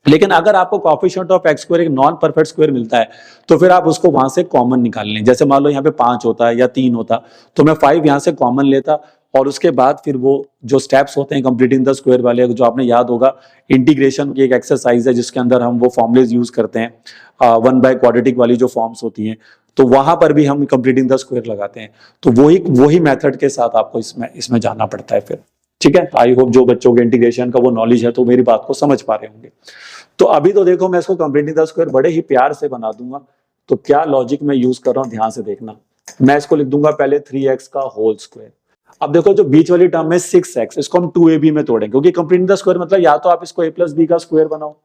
लेकिन अगर आपको कॉफिशिएंट ऑफ x स्क्वायर एक नॉन परफेक्ट स्क्वायर मिलता है तो फिर आप उसको वहां से कॉमन निकाल लें। जैसे मान लो यहाँ पे 5 होता है या 3 होता, तो मैं 5 यहाँ से कॉमन लेता, और उसके बाद फिर वो जो स्टेप्स होते हैं कंप्लीटिंग द स्क्वायर वाले, जो आपने याद होगा, इंटीग्रेशन की एक एक्सरसाइज है जिसके अंदर हम वो फॉर्मुलेज यूज करते हैं, 1 बाय क्वाड्रेटिक वाली जो फॉर्म्स होती हैं, तो वहां पर भी हम कंप्लीटिंग द स्क्वायर लगाते हैं। तो वही मेथड के साथ आपको इसमें जाना पड़ता है फिर, ठीक है। आई होप जो बच्चों के इंटीग्रेशन का वो नॉलेज है तो मेरी बात को समझ पा रहे होंगे। तो अभी तो देखो, मैं इसको कंप्लीटिंग द स्क्वायर बड़े ही प्यार से बना दूंगा। तो क्या लॉजिक मैं यूज कर रहा हूं, ध्यान से देखना। मैं इसको लिख दूंगा पहले 3x का होल स्क्वायर। अब देखो, जो बीच वाली टर्म है 6x, इसको हम 2ab में तोड़ेंगे, क्योंकि कंप्लीटिंग द स्क्वायर मतलब या तो आप इसको a प्लस बी का स्क्वायर बनाओ,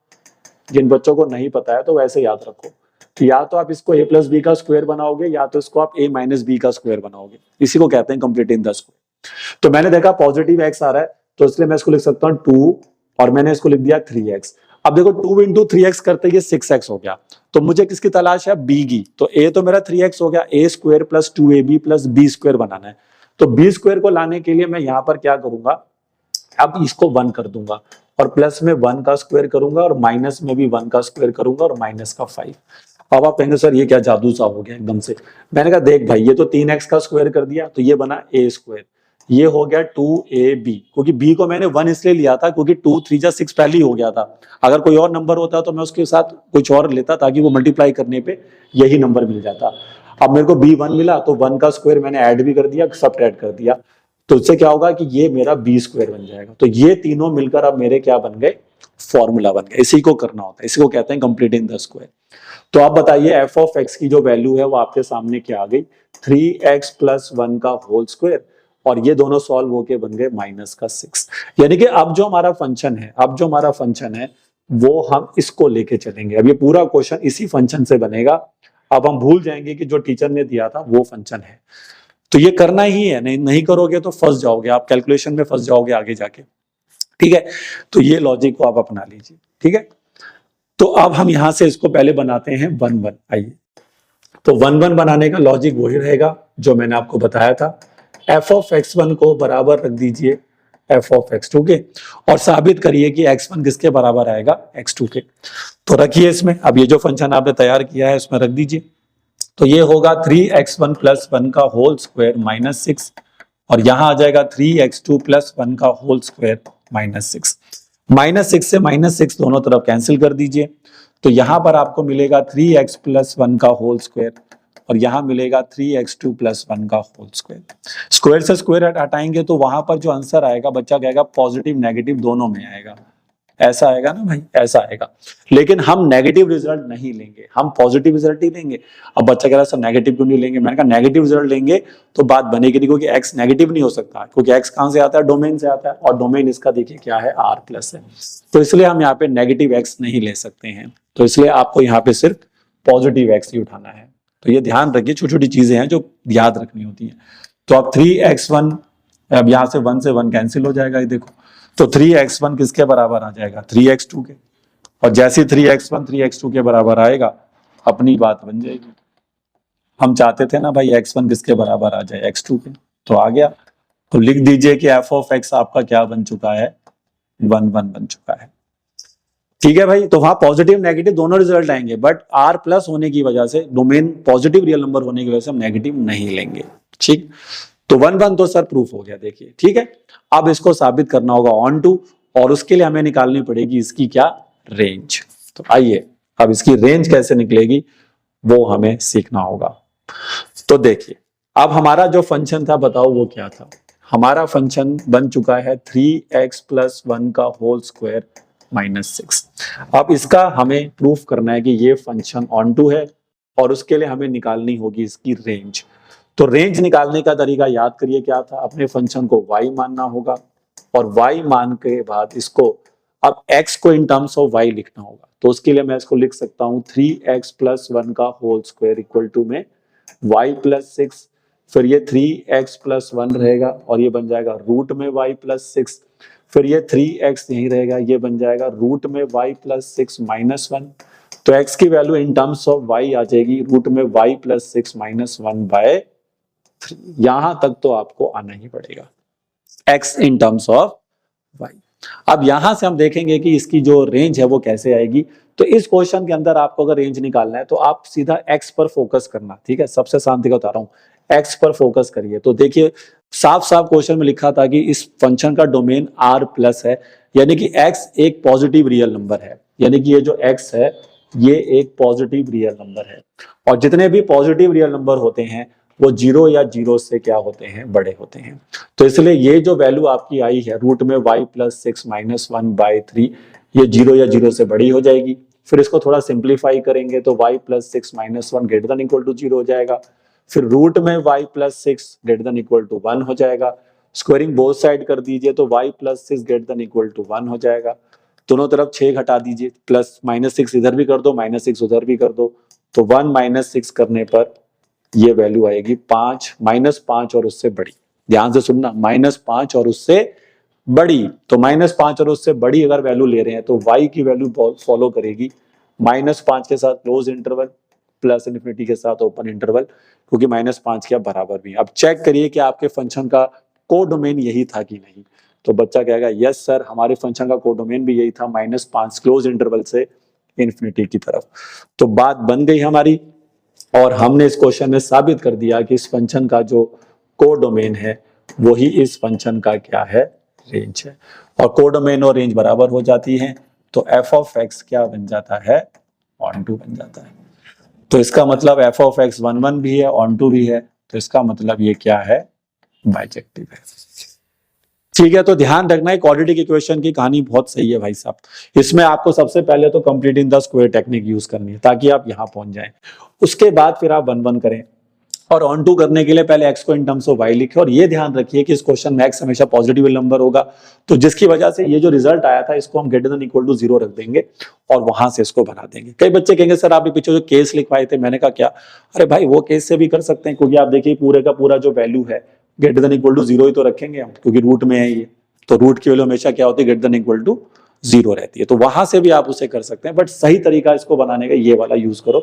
जिन बच्चों को नहीं पता है तो वैसे याद रखो, तो या तो आप इसको a प्लस बी का स्क्वायर बनाओगे या तो इसको आप a माइनस बी का स्क्वायर बनाओगे। इसी को कहते हैं कंप्लीटिंग द स्क्वायर। तो मैंने देखा पॉजिटिव x आ रहा है, तो इसलिए मैं इसको लिख सकता हूँ 2, और मैंने इसको लिख दिया 3x। अब देखो 2 इंटू 3x करते ये 6x हो गया, तो मुझे किसकी तलाश है? b की। तो a तो मेरा 3x हो गया, a square plus 2ab plus b square बनाना है। तो b स्क्वायर को लाने के लिए मैं यहाँ पर क्या करूंगा, अब इसको 1 कर दूंगा, और प्लस में 1 का स्क्वायर करूंगा, और माइनस में भी 1 का स्क्वायर करूंगा, और माइनस का 5। अब आप कहेंगे सर ये क्या जादू सा हो गया एकदम से। मैंने कहा देख भाई, ये तो 3x का स्क्वायर कर दिया तो ये बना a स्क्वायर, ये हो गया 2ab, क्योंकि b को मैंने 1 इसलिए लिया था क्योंकि 2 3 जा 6 पहले ही हो गया था। अगर कोई और नंबर होता तो मैं उसके साथ कुछ और लेता ताकि वो मल्टीप्लाई करने पे यही नंबर मिल जाता। अब मेरे को b1 मिला तो 1 का स्क्वायर मैंने ऐड भी कर दिया, सब्ट्रैक्ट कर दिया, तो इससे क्या होगा कि ये मेरा b स्क्वायर बन जाएगा। तो ये तीनों मिलकर अब मेरे क्या बन गए? फॉर्मूला बन गया। इसी को करना होता है, इसी को कहते हैं कंप्लीटिंग द स्क्वायर। तो आप बताइए f ऑफ x की जो वैल्यू है वो आपके सामने क्या आ गई? 3x प्लस 1 का होल स्क्वायर, और ये दोनों सॉल्व होके बन गए माइनस का 6। यानी कि अब जो हमारा फंक्शन है वो हम इसको लेके चलेंगे। अब ये पूरा क्वेश्चन इसी फंक्शन से बनेगा। अब हम भूल जाएंगे कि जो टीचर ने दिया था वो फंक्शन है, तो ये करना ही है, नहीं करोगे तो फंस जाओगे, आप कैलकुलेशन में फंस जाओगे आगे जाके, ठीक है। तो ये लॉजिक को आप अपना लीजिए, ठीक है। तो अब हम यहां से इसको पहले बनाते हैं 1 1। आइए, तो 1 1 बनाने का लॉजिक वही रहेगा जो मैंने आपको बताया था। f ऑफ x1 को बराबर रख दीजिए f ऑफ x2 के, और साबित करिए कि x1 किसके बराबर आएगा? x2 के। तो रखिए इसमें, अब ये जो फंक्शन आपने तैयार किया है इसमें रख दीजिए। तो ये होगा 3x1 प्लस 1 का होल स्क्वायर माइनस 6, और यहां आ जाएगा 3x2 प्लस 1 का होल स्क्वायर माइनस 6। माइनस 6 से माइनस 6 दोनों तरफ कैंसिल कर दीजिए, तो यहां पर आपको मिलेगा 3x प्लस 1 का होल स्क्वायर, और यहां मिलेगा 3x2 प्लस 1 का होल स्क्वायर। स्क्वायर से स्क्वायर हटाएंगे तो वहां पर जो आंसर आएगा, बच्चा कहेगा पॉजिटिव नेगेटिव दोनों में आएगा। ऐसा आएगा ना भाई, ऐसा आएगा। लेकिन हम नेगेटिव रिजल्ट नहीं लेंगे, हम पॉजिटिव रिजल्ट ही लेंगे। अब बच्चा कह रहा है सर नेगेटिव क्यों नहीं लेंगे? मैंने कहा नेगेटिव रिजल्ट लेंगे तो बात बनेगी नहीं, क्योंकि x नेगेटिव नहीं हो सकता, क्योंकि x कहां से आता है? डोमेन से आता है, और डोमेन इसका देखिए क्या है? r प्लस है। तो इसलिए हम यहाँ पे नेगेटिव x नहीं ले सकते हैं, तो इसलिए आपको यहाँ पे सिर्फ पॉजिटिव x ही उठाना है। तो ये ध्यान रखिए, छोटी छोटी चीजें हैं जो याद रखनी होती हैं। तो अब 3x1, अब यहाँ से 1 से 1 कैंसिल हो जाएगा, ये देखो। तो 3x1 किसके बराबर आ जाएगा? 3x2 के। और जैसे 3x1 3x2 के बराबर आएगा अपनी बात बन जाएगी। हम चाहते थे ना भाई x1 किसके बराबर आ जाए, x2 के, तो आ गया। तो लिख दीजिए कि f ऑफ x आपका क्या बन चुका है, 1 1 बन चुका है। ठीक है भाई, तो वहां पॉजिटिव नेगेटिव दोनों रिजल्ट आएंगे, बट r प्लस होने की वजह से, डोमेन पॉजिटिव रियल नंबर होने की वजह से हम नेगेटिव नहीं लेंगे। ठीक, तो 1 1 तो सर प्रूफ हो गया, देखिए। ठीक है, अब इसको साबित करना होगा ऑन टू, और उसके लिए हमें निकालनी पड़ेगी इसकी क्या, रेंज। तो आइए अब इसकी रेंज कैसे निकलेगी वो हमें सीखना होगा। तो देखिए, अब हमारा जो फंक्शन था बताओ वो क्या था। हमारा फंक्शन बन चुका है 3x + 1 का होल स्क्वायर -6। अब इसका हमें प्रूफ करना है कि ये फंक्शन ऑन टू है, और उसके लिए हमें निकालनी होगी इसकी रेंज। तो रेंज निकालने का तरीका याद करिए क्या था, अपने फंक्शन को y मानना होगा, और y मान के बाद इसको अब x को इन टर्म्स ऑफ y लिखना होगा। तो उसके लिए मैं इसको लिख सकता हूं 3x + 1 का होल स्क्वायर इक्वल टू में y + 6, फिर ये 3x + 1 रहेगा और ये बन जाएगा रूट में y + 6, फिर ये 3x यही रहेगा, ये बन जाएगा रूट में y + 6 - 1। तो x की value in terms of y आ जाएगी रूट में y + 6 - 1/3। यहां तक तो आपको आना ही पड़ेगा, x in terms of y। अब यहां से हम देखेंगे कि इसकी जो रेंज है वो कैसे आएगी। तो इस क्वेश्चन के अंदर आपको अगर रेंज निकालना है तो आप सीधा x पर फोकस करना, ठीक है, सबसे शांति का बता रहा हूं, x पर फोकस करिए। तो देखिए साफ साफ क्वेश्चन में लिखा था कि इस फंक्शन का डोमेन r+ है, यानी कि x एक पॉजिटिव रियल नंबर है, यानी कि ये जो x है ये एक पॉजिटिव रियल नंबर है, और जितने भी पॉजिटिव रियल नंबर होते हैं वो 0 या 0 से क्या होते हैं, बड़े होते हैं। तो इसलिए ये जो वैल्यू आपकी आई है रूट में y + 6 - 1/3, ये 0 या 0 से बड़ी हो जाएगी। फिर इसको थोड़ा सिंप्लीफाई करेंगे तो y + 6 - 1 > 0 हो जाएगा। फिर रूट में y + 6 > 1 हो जाएगा। स्क्वायरिंग बोथ साइड कर दीजिए तो y + 6 > 1 हो जाएगा। दोनों तरफ 6 घटा दीजिए, प्लस -6 इधर भी कर दो, -6 उधर भी कर दो, तो 1 - 6 करने पर ये वैल्यू आएगी 5 -5 और उससे बड़ी। ध्यान से सुनना, -5 और उससे बड़ी। तो -5 और उससे बड़ी अगर वैल्यू ले रहे हैं तो y की वैल्यू फॉलो करेगी -5 के साथ क्लोज इंटरवल, +∞ के साथ ओपन इंटरवल, क्योंकि -5 के बराबर भी। अब चेक करिए कि आपके फंक्शन का कोडोमेन यही था कि नहीं। तो बच्चा कहेगा यस सर, हमारे फंक्शन का कोडोमेन भी यही था, -5 क्लोज इंटरवल से इन्फिनिटी की तरफ। तो बात बन गई हमारी, और हमने इस क्वेश्चन में साबित कर दिया कि इस फंक्शन का जो कोडोमेन है वही इस फंक्शन का क्या है, रेंज है। और कोडोमेन और रेंज बराबर हो जाती हैं, तो f ऑफ x क्या बन जाता है, ऑन टू बन जाता है। तो इसका मतलब f ऑफ x 1 1 भी है, ऑन टू भी है, तो इसका मतलब ये क्या है, बाइजेक्टिव है। ठीक है, तो ध्यान रखना है क्वाड्रेटिक इक्वेशन की कहानी बहुत सही है भाई साहब। इसमें आपको सबसे पहले तो completing the square technique use करनी है ताकि आप यहां पहुंच जाएं। उसके बाद फिर आप 1 1 करें, और ऑन टू करने के लिए पहले x को इन टर्म्स ऑफ y लिखे। और ये ध्यान रखिए कि इस क्वेश्चन में x हमेशा पॉजिटिव नंबर होगा, तो जिसकी वजह से ये जो रिजल्ट आया था इसको हम >= 0 रख देंगे और वहां से इसको बना देंगे। कई बच्चे कहेंगे सर आप पीछे जो केस लिखवाए थे, मैंने कहा क्या, अरे भाई वो केस से भी कर सकते हैं, क्योंकि आप देखिए पूरे का पूरा जो वैल्यू है >= 0 ही तो रखेंगे हम, क्योंकि रूट में है ये, तो रूट की वैल्यू हमेशा क्या होती है, >0 रहती है। तो वहां से भी आप उसे कर सकते हैं, बट सही तरीका इसको बनाने का ये वाला यूज करो,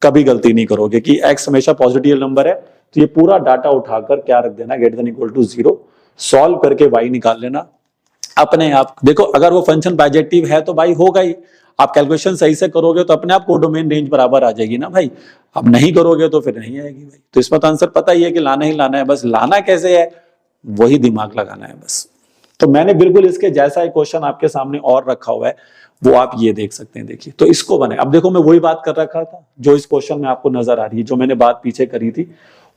कभी गलती नहीं करोगे कि x हमेशा पॉजिटिव नंबर है। तो ये पूरा डाटा उठाकर क्या रख देना, >0, सॉल्व करके y निकाल लेना अपने आप। देखो अगर वो फंक्शन बाइजेक्टिव है तो भाई होगा ही, आप कैलकुलेशन सही से करोगे तो अपने आप कोडोमेन रेंज बराबर आ जाएगी ना भाई। अब नहीं करोगे तो फिर नहीं आएगी भाई। तो इसमें तो आंसर पता ही है कि लाना ही लाना है, बस लाना कैसे है वही दिमाग लगाना है बस। तो मैंने बिल्कुल इसके जैसा एक क्वेश्चन आपके सामने और रखा हुआ है, वो आप ये देख सकते हैं। देखिए तो इसको बने, अब देखो मैं वही बात कर रखा था जो इस क्वेश्चन में आपको नजर आ रही है, जो मैंने बात पीछे करी थी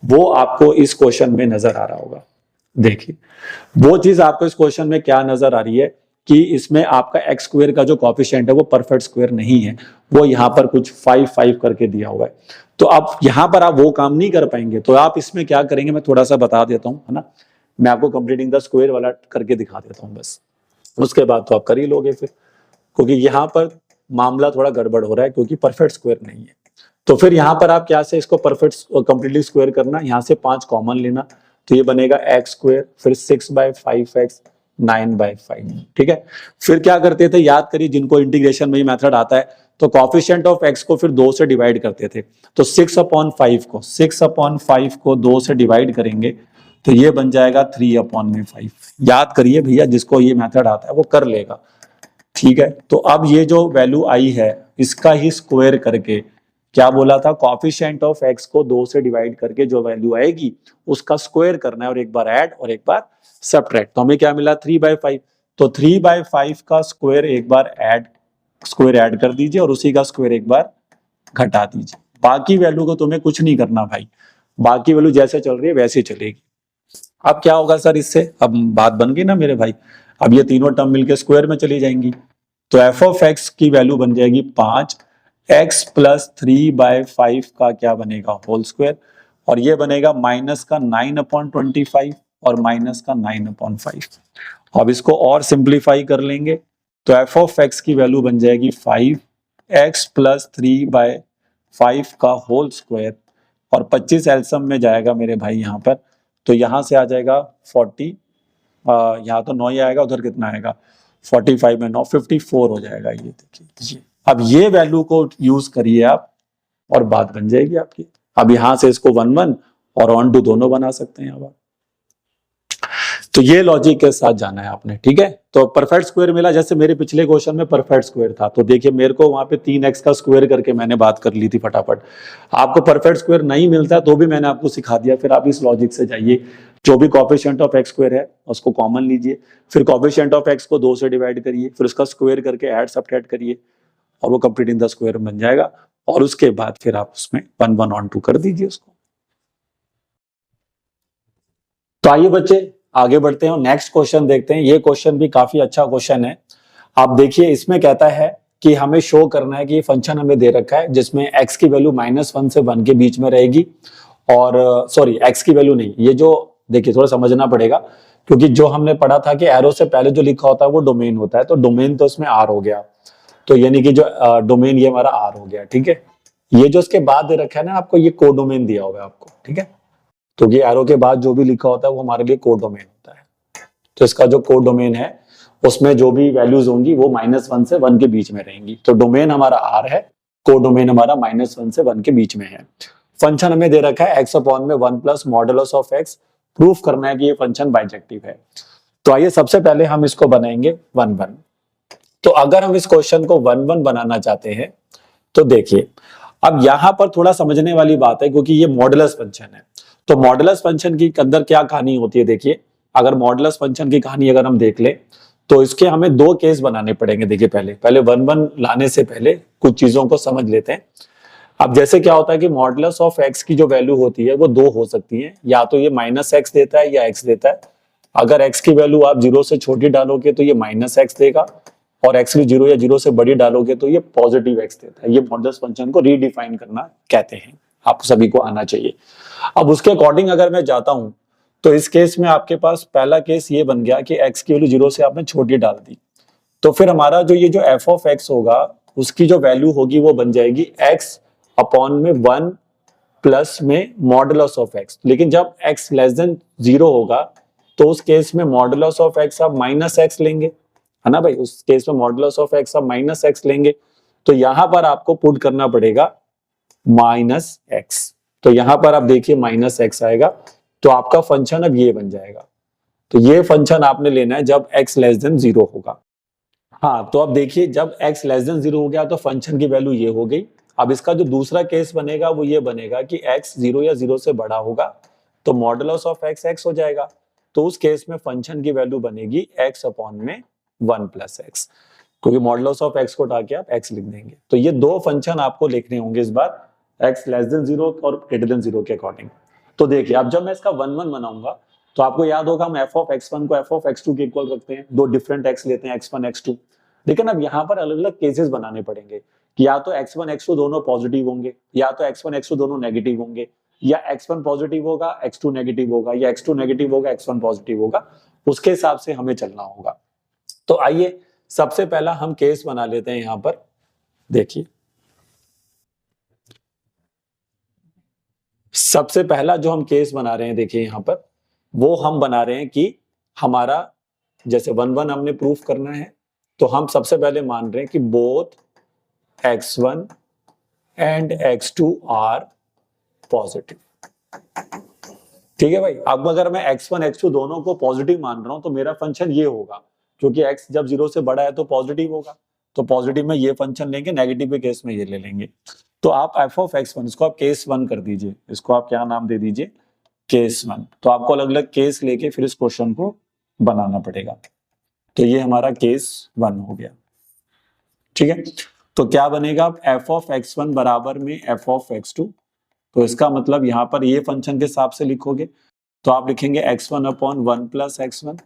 वो आपको इस क्वेश्चन में नजर आ रहा होगा। देखिए वो चीज आपको इस क्वेश्चन में क्या नजर आ रही है कि इसमें आपका एक्स स्क्वायर का जो कॉफिशिएंट है वो परफेक्ट स्क्वायर नहीं है, वो यहाँ पर कुछ 5 5 करके दिया हुआ है। तो अब यहाँ पर आप वो काम नहीं कर पाएंगे, तो आप इसमें क्या करेंगे मैं थोड़ा सा बता देता हूँ, है ना। मैं आपको कंप्लीटिंग द स्क्वायर वाला करके दिखा देता हूँ बस, उसके बाद तो आप कर ही लोगे फिर, क्योंकि यहाँ पर मामला थोड़ा गड़बड़ हो रहा है क्योंकि परफेक्ट स्क्वायर नहीं है। तो फिर यहाँ पर आप क्या से इसको परफेक्ट कंप्लीटली स्क्वायर करना, यहाँ से 5 कॉमन लेना, तो ये बनेगा x स्क्वायर, फिर 6/5x 9/5। ठीक है, फिर क्या करते थे, याद करिए जिनको इंटीग्रेशन में ये मेथड आता है, तो कॉफिशिएंट ऑफ एक्स को फिर 2 से डिवाइड करते थे। तो 6/5 को 2 से डिवाइड करेंगे तो ये बन जाएगा 3/5। याद करिए भैया, जिसको ये मेथड आता है वो कर लेगा। ठीक है, तो अब ये जो वैल्यू आई है इसका ही स्क्वायर करके, क्या बोला था, कॉफिशिएंट ऑफ एक्स को 2 से डिवाइड करके जो वैल्यू आएगी उसका स्क्वायर करना है, और एक बार ऐड और एक बार सब्ट्रैक्ट। तो हमें क्या मिला, 3/5। तो 3/5 का स्क्वायर ऐड कर दीजिए और उसी का स्क्वायर एक बार घटा दीजिए। बाकी वैल्यू को तुम्हें कुछ नहीं करना भाई, बाकी वैल्यू जैसे चल रही है वैसे चलेगी। अब क्या होगा सर इससे, अब बात बन गई ना मेरे भाई, अब ये तीनों टर्म मिलके स्क्वायर में चली जाएंगी। तो एफ ऑफ एक्स की वैल्यू बन जाएगी 5, एक्स प्लस 3/5 का क्या बनेगा, होल स्क्वायर, और ये बनेगा माइनस का 9/25 और माइनस का 9/5। अब इसको और सिंप्लीफाई कर लेंगे तो एफ ऑफ एक्स की वैल्यू बन जाएगी 5, एक्स प्लस 3/5 का होल स्क्वायर, और 25 एलसीएम में जाएगा मेरे भाई यहाँ पर, तो यहाँ से आ जाएगा 40, यहाँ तो 9 ही आएगा, उधर कितना आएगा 45 में 9, 54 हो जाएगा। ये देखिए, अब ये वैल्यू को यूज करिए आप और बात बन जाएगी आपकी। अब यहां से इसको 1 1 और ऑन टू दोनों बना सकते हैं अब। तो ये लॉजिक के साथ जाना है आपने। ठीक है, तो परफेक्ट स्क्वायर मिला, जैसे मेरे पिछले क्वेश्चन में परफेक्ट स्क्वायर था, तो देखिए मेरे को वहां पे 3x का स्क्वायर करके मैंने बात कर ली थी फटाफट। आपको परफेक्ट स्क्वायर नहीं मिलता तो भी मैंने आपको सिखा दिया, फिर आप इस लॉजिक से जाइए, जो भी कोएफिशिएंट ऑफ एक्स स्क्वायर है उसको कॉमन लीजिए, फिर कोएफिशिएंट ऑफ एक्स को 2 से डिवाइड करिए, फिर उसका स्क्वायर करके ऐड सब्ट्रैक्ट करिए और वो कंप्लीट इन द स्क्वायर बन जाएगा, और उसके बाद फिर आप उसमें 1 1 ऑन 2 कर दीजिए उसको। तो आइए बच्चे आगे बढ़ते हैं और नेक्स्ट क्वेश्चन देखते हैं। ये क्वेश्चन भी काफी अच्छा क्वेश्चन है। आप देखिए, इसमें कहता है कि हमें शो करना है कि ये फंक्शन हमें दे रखा है जिसमें x की वैल्यू -1 से 1 के बीच में रहेगी, और सॉरी x की वैल्यू नहीं, ये जो देखिए थोड़ा समझना पड़ेगा, क्योंकि जो हमने पढ़ा था कि एरो से पहले जो लिखा होता है वो डोमेन होता है, तो डोमेन तो इसमें r हो गया, तो यानी कि जो डोमेन ये हमारा r हो गया। ठीक है, ये जो इसके बाद दे रखा है ना आपको, ये कोडोमेन दिया हुआ है आपको। ठीक है, तो ये एरो के बाद जो भी लिखा होता है वो हमारे लिए कोडोमेन होता है। तो इसका जो कोडोमेन है उसमें जो भी वैल्यूज होंगी वो -1 से 1 के बीच में रहेंगी। तो डोमेन हमारा r है, कोडोमेन हमारा -1 से 1 के बीच में है। फंक्शन हमें दे रखा है x अपॉन में 1 plus modulus of x, proof करना है कि ये फंक्शन बाइजेक्टिव है। तो आइए सबसे पहले हम इसको बनाएंगे 1 1। तो अगर हम इस क्वेश्चन को 1 1 बनाना चाहते हैं तो देखिए, अब यहां पर थोड़ा समझने वाली बात है, क्योंकि ये मॉडुलस फंक्शन है। तो मॉडुलस फंक्शन की अंदर क्या कहानी होती है, देखिए अगर मॉडुलस फंक्शन की कहानी अगर हम देख ले तो इसके हमें 2 केस बनाने पड़ेंगे। देखिए पहले 1 1 लाने से पहले कुछ चीजों को समझ लेते हैं। अब जैसे क्या होता है कि मॉडुलस ऑफ एक्स की जो वैल्यू होती है वो 2 हो सकती है, या तो ये -x देता है या x देता है। अगर x की वैल्यू आप 0 से छोटी डालोगे तो ये -x देगा, और x की 0 या 0 से बड़ी डालोगे तो ये पॉजिटिव x देता है। ये मॉडुलस फंक्शन को रीडिफाइन करना कहते हैं, आप सभी को आना चाहिए। अब उसके अकॉर्डिंग अगर मैं जाता हूं तो इस केस में आपके पास पहला केस ये बन गया कि x की वैल्यू 0 से आपने छोटी डाल दी, तो फिर हमारा जो ये जो f ऑफ x होगा उसकी जो वैल्यू होगी वो बन जाएगी x अपॉन में 1 प्लस में मॉडुलस ऑफ x। लेकिन जब x लेस देन 0 होगा तो उस केस में मॉडुलस ऑफ x आप -x लेंगे, है ना भाई, उस केस में मॉडुलस ऑफ x आप -x लेंगे। तो यहां पर आपको पुट करना पड़ेगा -x। तो यहां पर आप देखिए -x आएगा, तो आपका फंक्शन अब ये बन जाएगा। तो ये फंक्शन आपने लेना है जब x लेस देन 0 होगा। हाँ, तो अब देखिए जब x लेस देन 0 हो गया तो फंक्शन की वैल्यू ये हो गई। अब इसका जो दूसरा केस बनेगा वो ये बनेगा कि x 0 या 0 से बड़ा होगा तो मॉडुलस ऑफ x x हो जाएगा। तो उस केस में फंक्शन की वैल्यू बनेगी x अपॉन में 1 प्लस x, क्योंकि मॉडुलस ऑफ x को उठा के आप x लिख देंगे। तो ये 2 फंक्शन आपको लिखने होंगे इस बार, x लेस देन 0 और ग्रेटर देन 0 के अकॉर्डिंग। तो देखिए अब जब मैं इसका 1 1 बनाऊंगा तो आपको याद होगा हम f ऑफ x1 को f ऑफ x2 के इक्वल रखते हैं, 2 डिफरेंट x लेते हैं x1 x2। लेकिन अब यहाँ पर अलग अलग केसेस बनाने पड़ेंगे कि या तो x1 x2 दोनों पॉजिटिव होंगे, या तो x1 x2 दोनों नेगेटिव होंगे, या x1 पॉजिटिव होगा x2 नेगेटिव होगा, या x2 नेगेटिव होगा x1 पॉजिटिव होगा। उसके हिसाब से हमें चलना होगा। तो आइए सबसे पहला हम केस बना लेते हैं यहां पर। देखिए सबसे पहला जो हम केस बना रहे हैं, देखिए यहां पर वो हम बना रहे हैं कि हमारा जैसे 1 1 हमने प्रूफ करना है, तो हम सबसे पहले मान रहे हैं कि both x1 and x2 are positive. ठीक है भाई। अब अगर मैं x1 x2 दोनों को पॉजिटिव मान रहा हूं तो मेरा फंक्शन ये होगा, क्योंकि x जब 0 से बड़ा है तो पॉजिटिव होगा, तो पॉजिटिव में ये फंक्शन लेंगे, नेगेटिव के केस में ये ले लेंगे। तो आप f ऑफ x1 इसको आप केस 1 कर दीजिए, इसको आप क्या नाम दे दीजिए, केस 1। तो आपको अलग अलग केस लेके फिर इस क्वेश्चन को बनाना पड़ेगा। तो ये हमारा केस 1 हो गया। ठीक है, तो क्या बनेगा, f ऑफ x1 बराबर में f ऑफ x2। तो इसका मतलब यहाँ पर ये फंक्शन के हिसाब से लिखोगे तो आप लिखेंगे x1 अपॉन 1 प्लस x1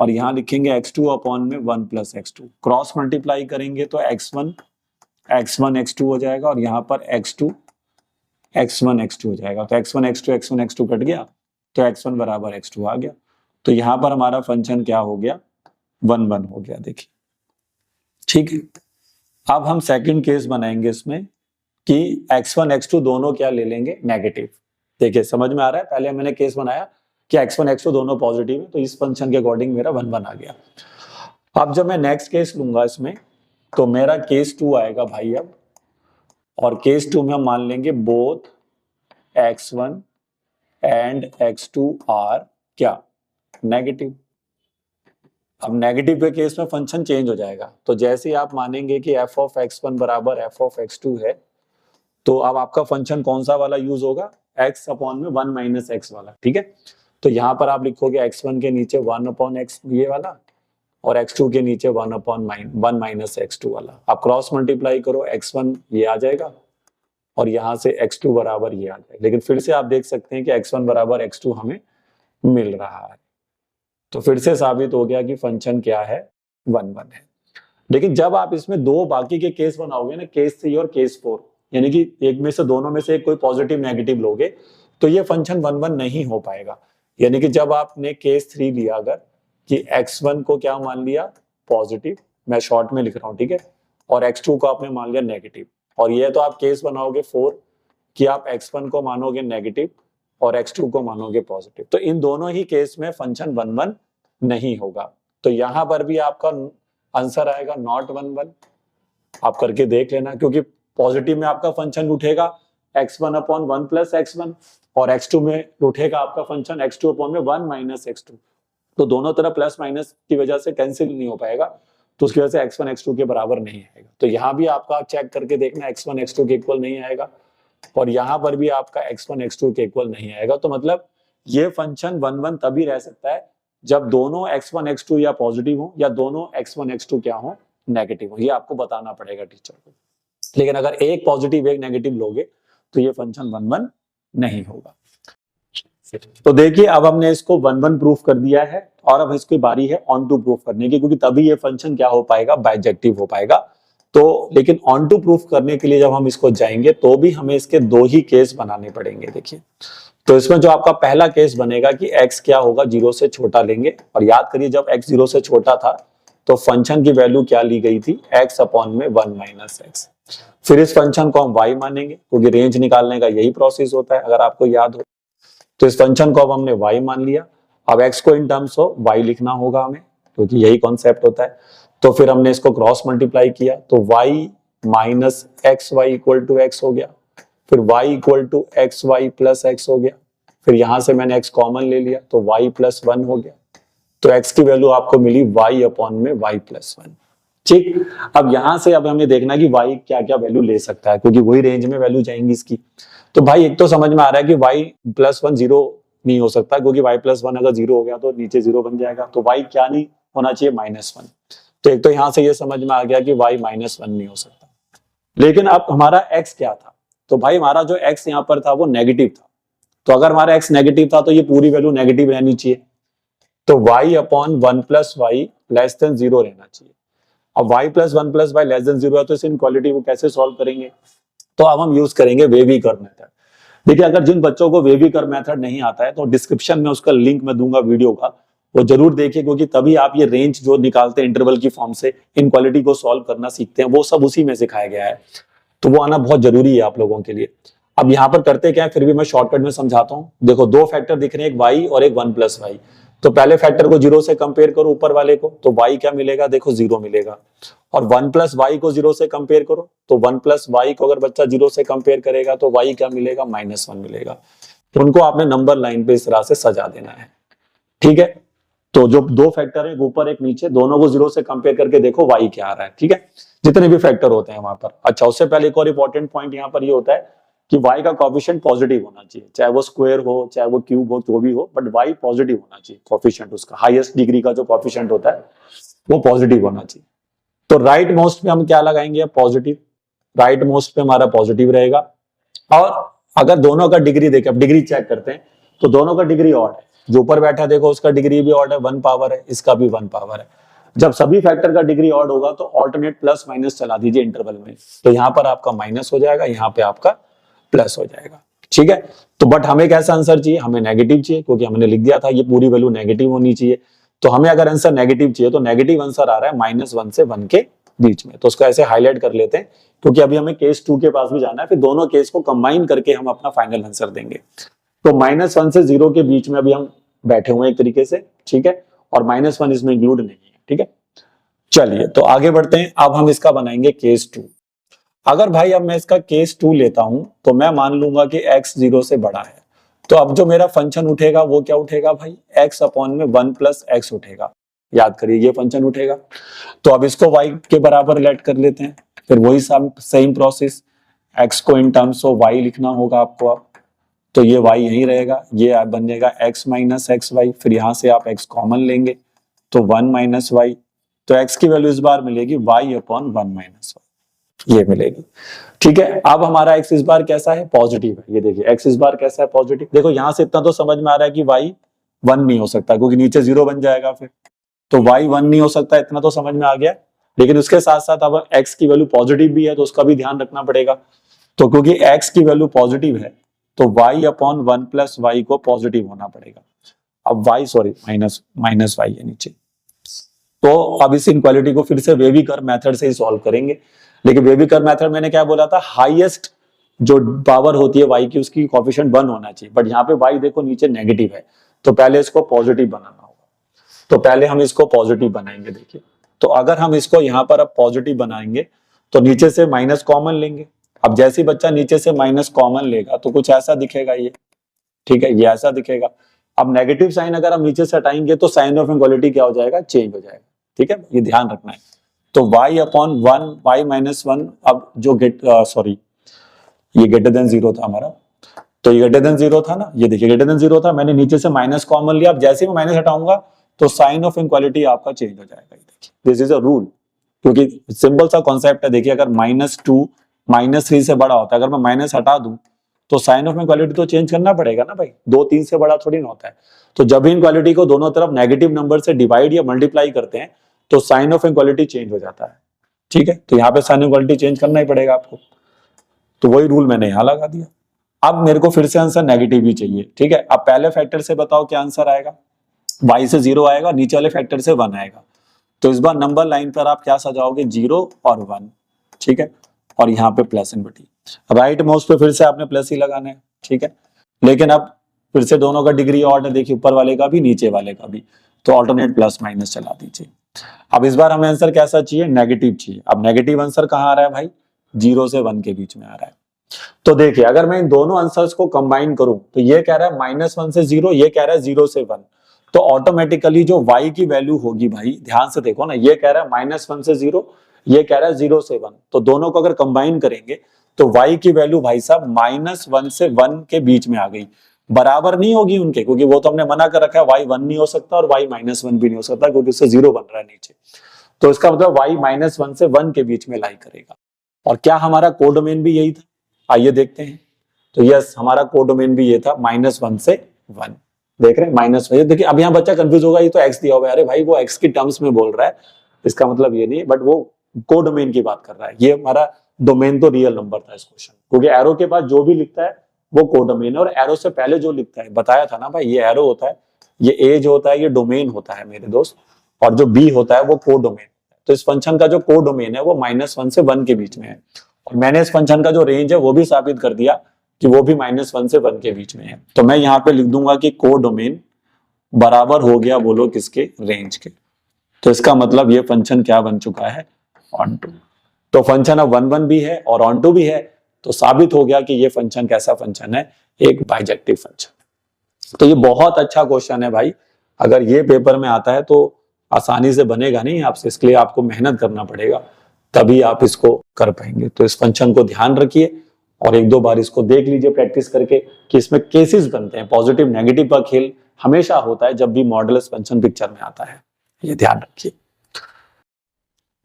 और यहाँ लिखेंगे x2 अपॉन में 1 प्लस x2। क्रॉस मल्टीप्लाई करेंगे तो x1 x2 हो जाएगा और यहाँ पर x2 x1 x2 हो जाएगा। तो x1 x2 कट गया तो x1 बराबर x2 आ गया। तो यहाँ पर हमारा फंक्शन क्या हो गया, 1 1 हो गया। देखिए, ठीक है। अब हम सेकंड केस बनाएंगे इसमें कि x1 x2 दोनों क्या ले लेंगे, नेगेटिव। देखिए समझ में आ रहा है, पहले मैंने केस बनाया कि x1 x2 दोनों पॉजिटिव है, तो इस फंक्शन के अकॉर्डिंग मेरा 1 1 आ गया। अब जब मैं नेक्स्ट केस लूंगा इसमें तो मेरा केस 2 आएगा भाई अब, और केस 2 में हम मान लेंगे both x1 and x2 are क्या, नेगेटिव। अब नेगेटिव के केस में फंक्शन चेंज हो जाएगा। तो जैसे ही आप मानेंगे कि f ऑफ x1 बराबर f ऑफ x2 है, तो अब आपका फंक्शन कौन सा वाला यूज होगा, x अपॉन में 1 माइनस एक्स वाला। ठीक है, तो यहाँ पर आप लिखोगे x1 के नीचे 1 अपॉन एक्स ये वाला और x2 के नीचे 1 अपॉन 1 माइनस x2 वाला। आप क्रॉस मल्टीप्लाई करो, x1 ये आ जाएगा और यहाँ से x2 बराबर ये आ जाएगा। लेकिन फिर से आप देख सकते हैं कि x1 बराबर x2 हमें मिल रहा है, तो फिर से साबित हो गया कि फंक्शन क्या है, 1 1 है। लेकिन जब आप इसमें दो बाकी के केस बनाओगे ना, केस 3 और केस 4, यानी कि एक में से दोनों में से एक कोई पॉजिटिव नेगेटिव लोगे, तो ये फंक्शन 1 1 नहीं हो पाएगा। यानी कि जब आपने केस 3 लिया अगर कि x1 को क्या मान लिया, पॉजिटिव, मैं शॉर्ट में लिख रहा हूं, ठीक है, और x2 को आपने मान लिया नेगेटिव, और ये तो आप केस बनाओगे 4 कि आप x1 को मानोगे नेगेटिव और x2 को मानोगे पॉजिटिव, तो इन दोनों ही केस में फंक्शन 1 1 नहीं होगा। तो यहां पर भी आपका आंसर आएगा नॉट 1 1। आप करके देख लेना, क्योंकि पॉजिटिव में आपका फंक्शन उठेगा x1 अपॉन 1 प्लस x1 और x2 में उठेगा आपका फंक्शन x2 अपॉन में 1 माइनस x2। तो दोनों तरफ प्लस माइनस की वजह से कैंसिल नहीं हो पाएगा, तो उसकी वजह से x1 x2 के बराबर नहीं आएगा। तो यहाँ भी आपका चेक करके देखना, x1 x2 के इक्वल नहीं आएगा और यहाँ पर भी आपका x1 x2 के इक्वल नहीं आएगा। तो मतलब ये फंक्शन 1 1 तभी रह सकता है जब दोनों x1 x2 या पॉजिटिव हो या दोनों x1 x2 क्या हो, नेगेटिव हो। ये आपको बताना पड़ेगा टीचर को। लेकिन अगर एक पॉजिटिव एक नेगेटिव लोगे तो ये फंक्शन 1 1 नहीं होगा। तो देखिए, अब हमने इसको 1 1 प्रूफ कर दिया है और अब इसकी बारी है ऑन टू प्रूफ करने की, क्योंकि तभी ये फंक्शन क्या हो पाएगा, बाइजेक्टिव हो पाएगा। तो लेकिन ऑन टू प्रूफ करने के लिए जब हम इसको जाएंगे तो भी हमें इसके दो ही केस बनाने पड़ेंगे। देखिए, तो इसमें जो आपका पहला केस बनेगा कि x क्या होगा, 0 से छोटा लेंगे, और याद करिए जब x 0 से छोटा था तो फंक्शन की वैल्यू क्या ली गई थी, x अपॉन में 1 माइनस एक्स। फिर इस फंक्शन को हम y मानेंगे, क्योंकि रेंज निकालने का यही प्रोसेस होता है अगर आपको याद हो। तो इस फंक्शन को अब हमने y मान लिया। अब x को इन टर्म्स ऑफ y लिखना होगा हमें, क्योंकि यही कॉन्सेप्ट होता है। तो फिर हमने इसको क्रॉस मल्टीप्लाई किया तो y minus X Y equal to X हो गया, फिर y equal to X Y plus X हो गया, फिर यहां से मैंने x कॉमन ले लिया तो y प्लस 1 हो गया। तो x की वैल्यू आपको मिली y अपॉन में y प्लस 1। ठीक, अब यहां से अब हमें देखना कि y क्या क्या वैल्यू ले सकता है, क्योंकि वही रेंज में वैल्यू जाएंगी इसकी। तो भाई एक तो समझ में आ रहा है कि y प्लस 1 0 नहीं हो सकता, क्योंकि y प्लस 1 अगर 0 हो गया तो नीचे 0 बन जाएगा। तो y क्या नहीं होना चाहिए, माइनस 1। तो एक तो यहां से ये समझ में आ गया कि y माइनस 1 नहीं हो सकता। लेकिन अब हमारा x क्या था, तो भाई हमारा जो x यहाँ पर था वो नेगेटिव था। तो अगर हमारा x नेगेटिव था तो ये पूरी वैल्यू नेगेटिव रहनी चाहिए। तो y upon 1 plus Y less than 0 रहना चाहिए। अब y plus 1 plus Y less than 0 है, तो इस इनक्वालिटी को कैसे सॉल्व करेंगे, तो अब हम यूज करेंगे वेवी कर्व मेथड। देखिए, अगर जिन बच्चों को वेवी कर्व मेथड नहीं आता है तो डिस्क्रिप्शन में उसका लिंक मैं दूंगा वीडियो का, वो जरूर देखिए, क्योंकि तभी आप ये रेंज जो निकालते हैं इंटरवल की फॉर्म से इनक्वालिटी को सॉल्व करना सीखते हैं, वो सब उसी में सिखाया गया है। तो वो आना बहुत जरूरी है आप लोगों के लिए। अब यहाँ पर करते क्या है, फिर भी मैं शॉर्टकट में समझाता हूँ। देखो, दो फैक्टर दिख रहे हैं, एक y और एक 1 प्लस वाई। तो पहले फैक्टर को 0 से कंपेयर करो ऊपर वाले को, तो y क्या मिलेगा, देखो 0 मिलेगा। और 1 प्लस वाई को 0 से कंपेयर करो, तो 1 प्लस वाई को अगर बच्चा 0 से कंपेयर करेगा तो y क्या मिलेगा, -1 मिलेगा। तो उनको आपने नंबर लाइन पे इस तरह से सजा देना है, ठीक है। तो जो दो फैक्टर है, ऊपर एक नीचे, दोनों को 0 से कंपेयर करके देखो y क्या आ रहा है, ठीक है, जितने भी फैक्टर होते हैं वहां पर। अच्छा, उससे पहले एक और इंपॉर्टेंट पॉइंट यहाँ पर ये होता है कि y का कोएफिशिएंट पॉजिटिव होना चाहिए, चाहे वो स्क्वायर हो चाहे वो क्यूब हो, तो भी हो, बट y पॉजिटिव होना चाहिए। कोएफिशिएंट उसका हाईएस्ट डिग्री का जो कोएफिशिएंट होता है वो पॉजिटिव होना चाहिए। तो राइट मोस्ट पे हम क्या लगाएंगे, पॉजिटिव। राइट मोस्ट पे हमारा पॉजिटिव रहेगा। और अगर दोनों का डिग्री देखें, अब डिग्री चेक करते हैं, तो दोनों का डिग्री ऑड है। जो ऊपर बैठा है देखो उसका डिग्री भी ऑड है, 1 पावर है, इसका भी 1 पावर है। जब सभी फैक्टर का डिग्री ऑड होगा तो ऑल्टरनेट प्लस माइनस चला दीजिए इंटरवल में, तो यहाँ पर आपका माइनस हो जाएगा, यहाँ पे आपका प्लस हो जाएगा, ठीक है। तो बट हमें कैसा आंसर चाहिए, हमें नेगेटिव चाहिए, क्योंकि हमने लिख दिया था ये पूरी वैल्यू नेगेटिव होनी चाहिए। तो हमें अगर आंसर नेगेटिव चाहिए तो नेगेटिव आंसर आ रहा है -1 से 1 के बीच में। तो उसको ऐसे हाईलाइट कर लेते हैं, क्योंकि अभी हमें केस 2 के पास भी जाना है, फिर दोनों केस को कंबाइन करके हम अपना फाइनल आंसर देंगे। तो -1 से 0 के बीच में अभी हम बैठे हुए हैं एक तरीके से, ठीक है, और -1 इसमें इंक्लूड नहीं है, ठीक है। चलिए तो आगे बढ़ते हैं। अब हम इसका बनाएंगे केस 2। अगर भाई अब मैं इसका केस 2 लेता हूं तो मैं मान लूंगा कि x 0 से बड़ा है, तो अब जो मेरा फंक्शन उठेगा वो क्या उठेगा भाई, x अपॉन में 1 प्लस x उठेगा। याद करिए ये फंक्शन उठेगा। तो अब इसको y के बराबर लेट कर लेते हैं, फिर वही सेम प्रोसेस, x को इन टर्म्स ऑफ y लिखना होगा आपको। अब तो ये y यहीं रहेगा, ये बनेगा x माइनस एक्स वाई, फिर यहां से आप x कॉमन लेंगे तो 1 माइनस वाई, तो x की वैल्यू इस बार मिलेगी y अपॉन 1 माइनस वाई, ये मिलेगी, ठीक है। अब हमारा x इस बार कैसा है, पॉजिटिव है। ये देखिए x इस बार कैसा है, पॉजिटिव। देखो यहां से इतना तो समझ में आ रहा है कि y 1 नहीं हो सकता, क्योंकि नीचे 0 बन जाएगा, फिर तो y 1 नहीं हो सकता, इतना तो समझ में आ गया। लेकिन उसके साथ साथ अब x की वैल्यू पॉजिटिव भी है, तो उसका भी ध्यान रखना पड़ेगा। तो क्योंकि x की वैल्यू पॉजिटिव है तो y अपॉन 1 प्लस वाई को पॉजिटिव होना पड़ेगा। अब y सॉरी माइनस वाई है नीचे। तो अब इस इनक्वालिटी को फिर से वेविकर मेथड से ही सॉल्व करेंगे। लेकिन वेविकर मेथड मैंने क्या बोला था, हाईएस्ट जो पावर होती है y की उसकी कोएफिशिएंट 1 होना चाहिए, बट यहाँ पे y देखो नीचे नेगेटिव है, तो पहले इसको पॉजिटिव बनाना होगा। तो पहले हम इसको पॉजिटिव बनाएंगे। देखिए तो अगर हम इसको यहाँ पर अब पॉजिटिव बनाएंगे तो नीचे से माइनस कॉमन लेंगे। अब जैसे बच्चा नीचे से माइनस कॉमन लेगा तो कुछ ऐसा दिखेगा ये, ठीक है, ये ऐसा दिखेगा। अब नेगेटिव साइन अगर हम नीचे से हटाएंगे तो साइन ऑफ इक्वालिटी क्या हो जाएगा, चेंज हो जाएगा, ठीक है, ये ध्यान रखना है। तो y अपॉन 1 y माइनस 1, अब जो ये ग्रेटर देन 0 था हमारा, तो ये ग्रेटर देन 0 था ना, ये देखिए ग्रेटर देन 0 था, मैंने नीचे से माइनस कॉमन लिया। अब जैसे ही मैं माइनस हटाऊंगा तो साइन ऑफ इक्वालिटी आपका चेंज हो जाएगा। देखिए दिस इज अ रूल, क्योंकि सिंपल सा कॉन्सेप्ट है। देखिए अगर -2 -3 से बड़ा होता है, अगर मैं माइनस हटा दूं तो साइन ऑफ इक्वालिटी तो चेंज करना पड़ेगा ना भाई, 2 3 से बड़ा थोड़ी ना होता है। तो जब भी इक्वालिटी को दोनों तरफ नेगेटिव नंबर से डिवाइड या मल्टीप्लाई करते हैं तो साइन ऑफ इक्वालिटी चेंज हो जाता है, ठीक है। तो यहाँ पे साइन ऑफ इक्वालिटी चेंज करना ही पड़ेगा आपको, तो वही रूल मैंने यहाँ लगा दिया। अब मेरे को फिर से आंसर नेगेटिव ही चाहिए, ठीक है। अब पहले फैक्टर से बताओ क्या आंसर आएगा, y से 0 आएगा, नीचे वाले फैक्टर से 1 आएगा। तो इस बार नंबर लाइन पर आप क्या सजाओगे, 0 और 1, ठीक है, और यहाँ पे प्लस इनवर्टी। राइट मोस्ट पे फिर से आपने प्लस ही लगाना है, ठीक है। लेकिन अब फिर से दोनों का डिग्री ऑड है, देखिए ऊपर वाले का भी नीचे वाले का भी, तो ऑल्टरनेट प्लस माइनस चला दीजिए। अब इस बार हमें आंसर कैसा चाहिए, नेगेटिव चाहिए। अब नेगेटिव आंसर कहाँ आ रहा है भाई, 0 से 1 के बीच में आ रहा है। तो देखिए अगर मैं इन दोनों आंसर्स को कंबाइन करूं तो ये कह रहा है -1 से 0, ये कह रहा है 0 से 1, तो ऑटोमेटिकली जो y की वैल्यू होगी भाई, ध्यान से देखो ना, ये कह रहा है -1 से 0, ये कह रहा है 0 से 1, तो दोनों को अगर कंबाइन करेंगे तो y की वैल्यू भाई साहब -1 से 1 के बीच में आ गई। बराबर नहीं होगी उनके, क्योंकि वो तो हमने मना कर रखा है, y 1 नहीं हो सकता और y -1 भी नहीं हो सकता, क्योंकि उससे 0 बन रहा है नीचे। तो इसका मतलब y -1 से 1 के बीच में लाई करेगा। और क्या हमारा कोडोमेन भी यही था, आइए देखते हैं। तो यस, हमारा कोडोमेन भी ये था, -1 से 1। देख रहे हैं -1। देखिए अब यहाँ बच्चा कंफ्यूज होगा, ये तो x दिया हुआ है, अरे भाई वो x की टर्म्स में बोल रहा है, इसका मतलब ये नहीं है, बट वो कोडोमेन की बात कर रहा है। ये हमारा डोमेन तो रियल नंबर था इस क्वेश्चन, क्योंकि एरो के बाद जो भी लिखता है वो कोडोमेन है, और एरो से पहले जो लिखता है, बताया था ना भाई, ये एरो होता है, ये एज होता है, ये डोमेन होता है मेरे दोस्त, और जो बी होता है वो कोडोमेन। तो इस फंक्शन का जो कोडोमेन है वो -1 से 1 के बीच में है, और मैंने इस फंक्शन का जो रेंज है वो भी साबित कर दिया कि वो भी -1 से 1 के बीच में है। तो मैं यहाँ पे लिख दूंगा कि कोडोमेन बराबर हो गया बोलो किसके, रेंज के। तो इसका मतलब ये फंक्शन क्या बन चुका है, ऑन टू। तो फंक्शन अब 1 1 भी है और ऑन टू भी है, तो साबित हो गया कि ये फंक्शन कैसा फंक्शन है, एक बाइजेक्टिव फंक्शन। तो ये बहुत अच्छा क्वेश्चन है भाई, अगर ये पेपर में आता है तो आसानी से बनेगा नहीं आपसे, इसके लिए आपको मेहनत करना पड़ेगा, तभी आप इसको कर पाएंगे। तो इस फंक्शन को ध्यान रखिए और एक दो बार इसको देख लीजिए प्रैक्टिस करके कि इसमें केसेस बनते हैं, पॉजिटिव नेगेटिव का खेल हमेशा होता है जब भी मॉडुलस फंक्शन पिक्चर में आता है, ये ध्यान रखिए।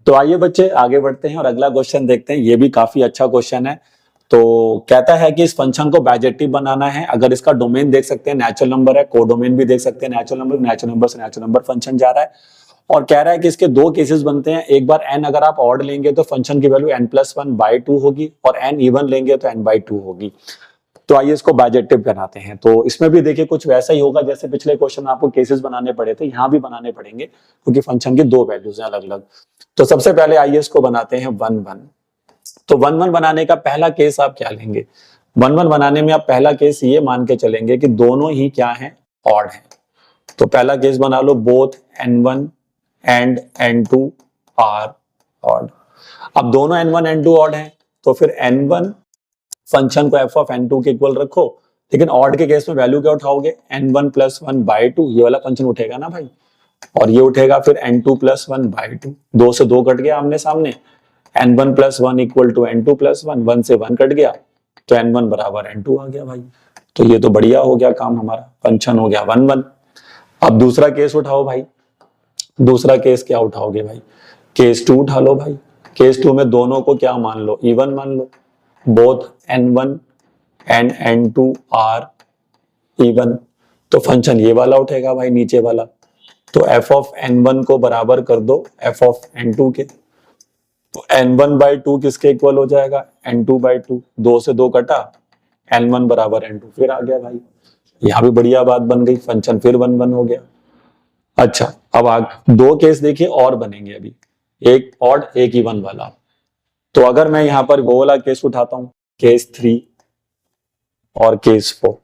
तो आइए बच्चे आगे बढ़ते हैं और अगला क्वेश्चन देखते हैं, ये भी काफी अच्छा क्वेश्चन है। तो कहता है कि इस फंक्शन को बाइजेक्टिव बनाना है, अगर इसका डोमेन देख सकते हैं नेचुरल नंबर है, कोडोमेन भी देख सकते हैं नेचुरल नंबर से नेचुरल नंबर फंक्शन जा रहा है, और कह रहा है कि इसके दो केसेस बनते हैं। एक बार n अगर आप ऑड लेंगे तो फंक्शन की वैल्यू n+1/2 होगी, और n इवन लेंगे तो n/2 होगी। तो आइए इसको बाइजेक्टिव बनाते हैं। तो इसमें भी देखिए कुछ वैसा ही होगा जैसे पिछले क्वेश्चन में आपको केसेस बनाने पड़े थे, यहाँ भी बनाने पड़ेंगे क्योंकि फंक्शन की दो वैल्यूज हैं अलग अलग। तो सबसे पहले आइए इसको बनाते हैं 1 1। तो 1 1 बनाने का पहला केस आप क्या लेंगे, 1 1 बनाने में आप पहला केस ये मान के चलेंगे कि दोनों ही क्या है, ऑड है। तो पहला केस बना लो, both n1 and n2 are odd. अब दोनों n1 n2 ऑड हैं, तो फिर n1 फंक्शन को f ऑफ n2 के इक्वल रखो, लेकिन ऑड के केस में वैल्यू क्या उठाओगे, n1+1/2, ये वाला फंक्शन उठेगा ना भाई, और ये उठेगा फिर n2+1/2, 2 से 2 कट गया आमने सामने, n1+1 इक्वल टू n2+1, 1 से 1 कट गया तो n1 बराबर n2 आ गया भाई। तो ये तो बढ़िया हो गया काम हमारा, फंक्शन हो गया 1 1। अब दूसरा केस उठाओ भाई, दूसरा केस क्या उठाओगे भाई, केस 2 उठा लो भाई। केस 2 में दोनों को क्या मान लो, इवन मान लो, both n1 and n2 are even. तो फंक्शन ये वाला उठेगा भाई, नीचे वाला। तो f ऑफ n1 को बराबर कर दो f ऑफ n2 के, तो n1/2 किसके इक्वल हो जाएगा, n2/2, 2 से 2 कटा, n1 बराबर n2 फिर आ गया भाई। यहां भी बढ़िया बात बन गई, फंक्शन फिर 1 1 हो गया। अच्छा अब दो केस देखिए और बनेंगे अभी, एक ऑड एक इवन वाला। तो अगर मैं यहां पर वो वाला केस उठाता हूं, केस 3 और केस 4,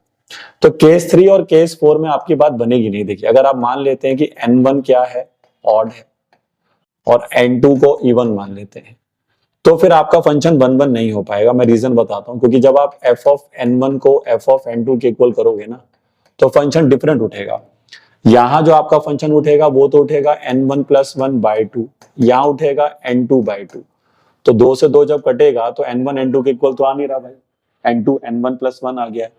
तो केस 3 और केस 4 में आपकी बात बनेगी नहीं। देखिए अगर आप मान लेते हैं कि n1 क्या है, ऑड है, और n2 को इवन मान लेते हैं, तो फिर आपका फंक्शन 1 1 नहीं हो पाएगा। मैं रीजन बताता हूं, क्योंकि जब आप f ऑफ n1 को f ऑफ n2 के इक्वल करोगे ना, तो फंक्शन डिफरेंट उठेगा। यहां जो आपका फंक्शन उठेगा वो तो उठेगा n1+1/2, यहां उठेगा n2/2। तो 2 से 2 जब कटेगा तो n1 n2 के इक्वल तो आ नहीं रहा भाई, n2 n1+1 आ गया है।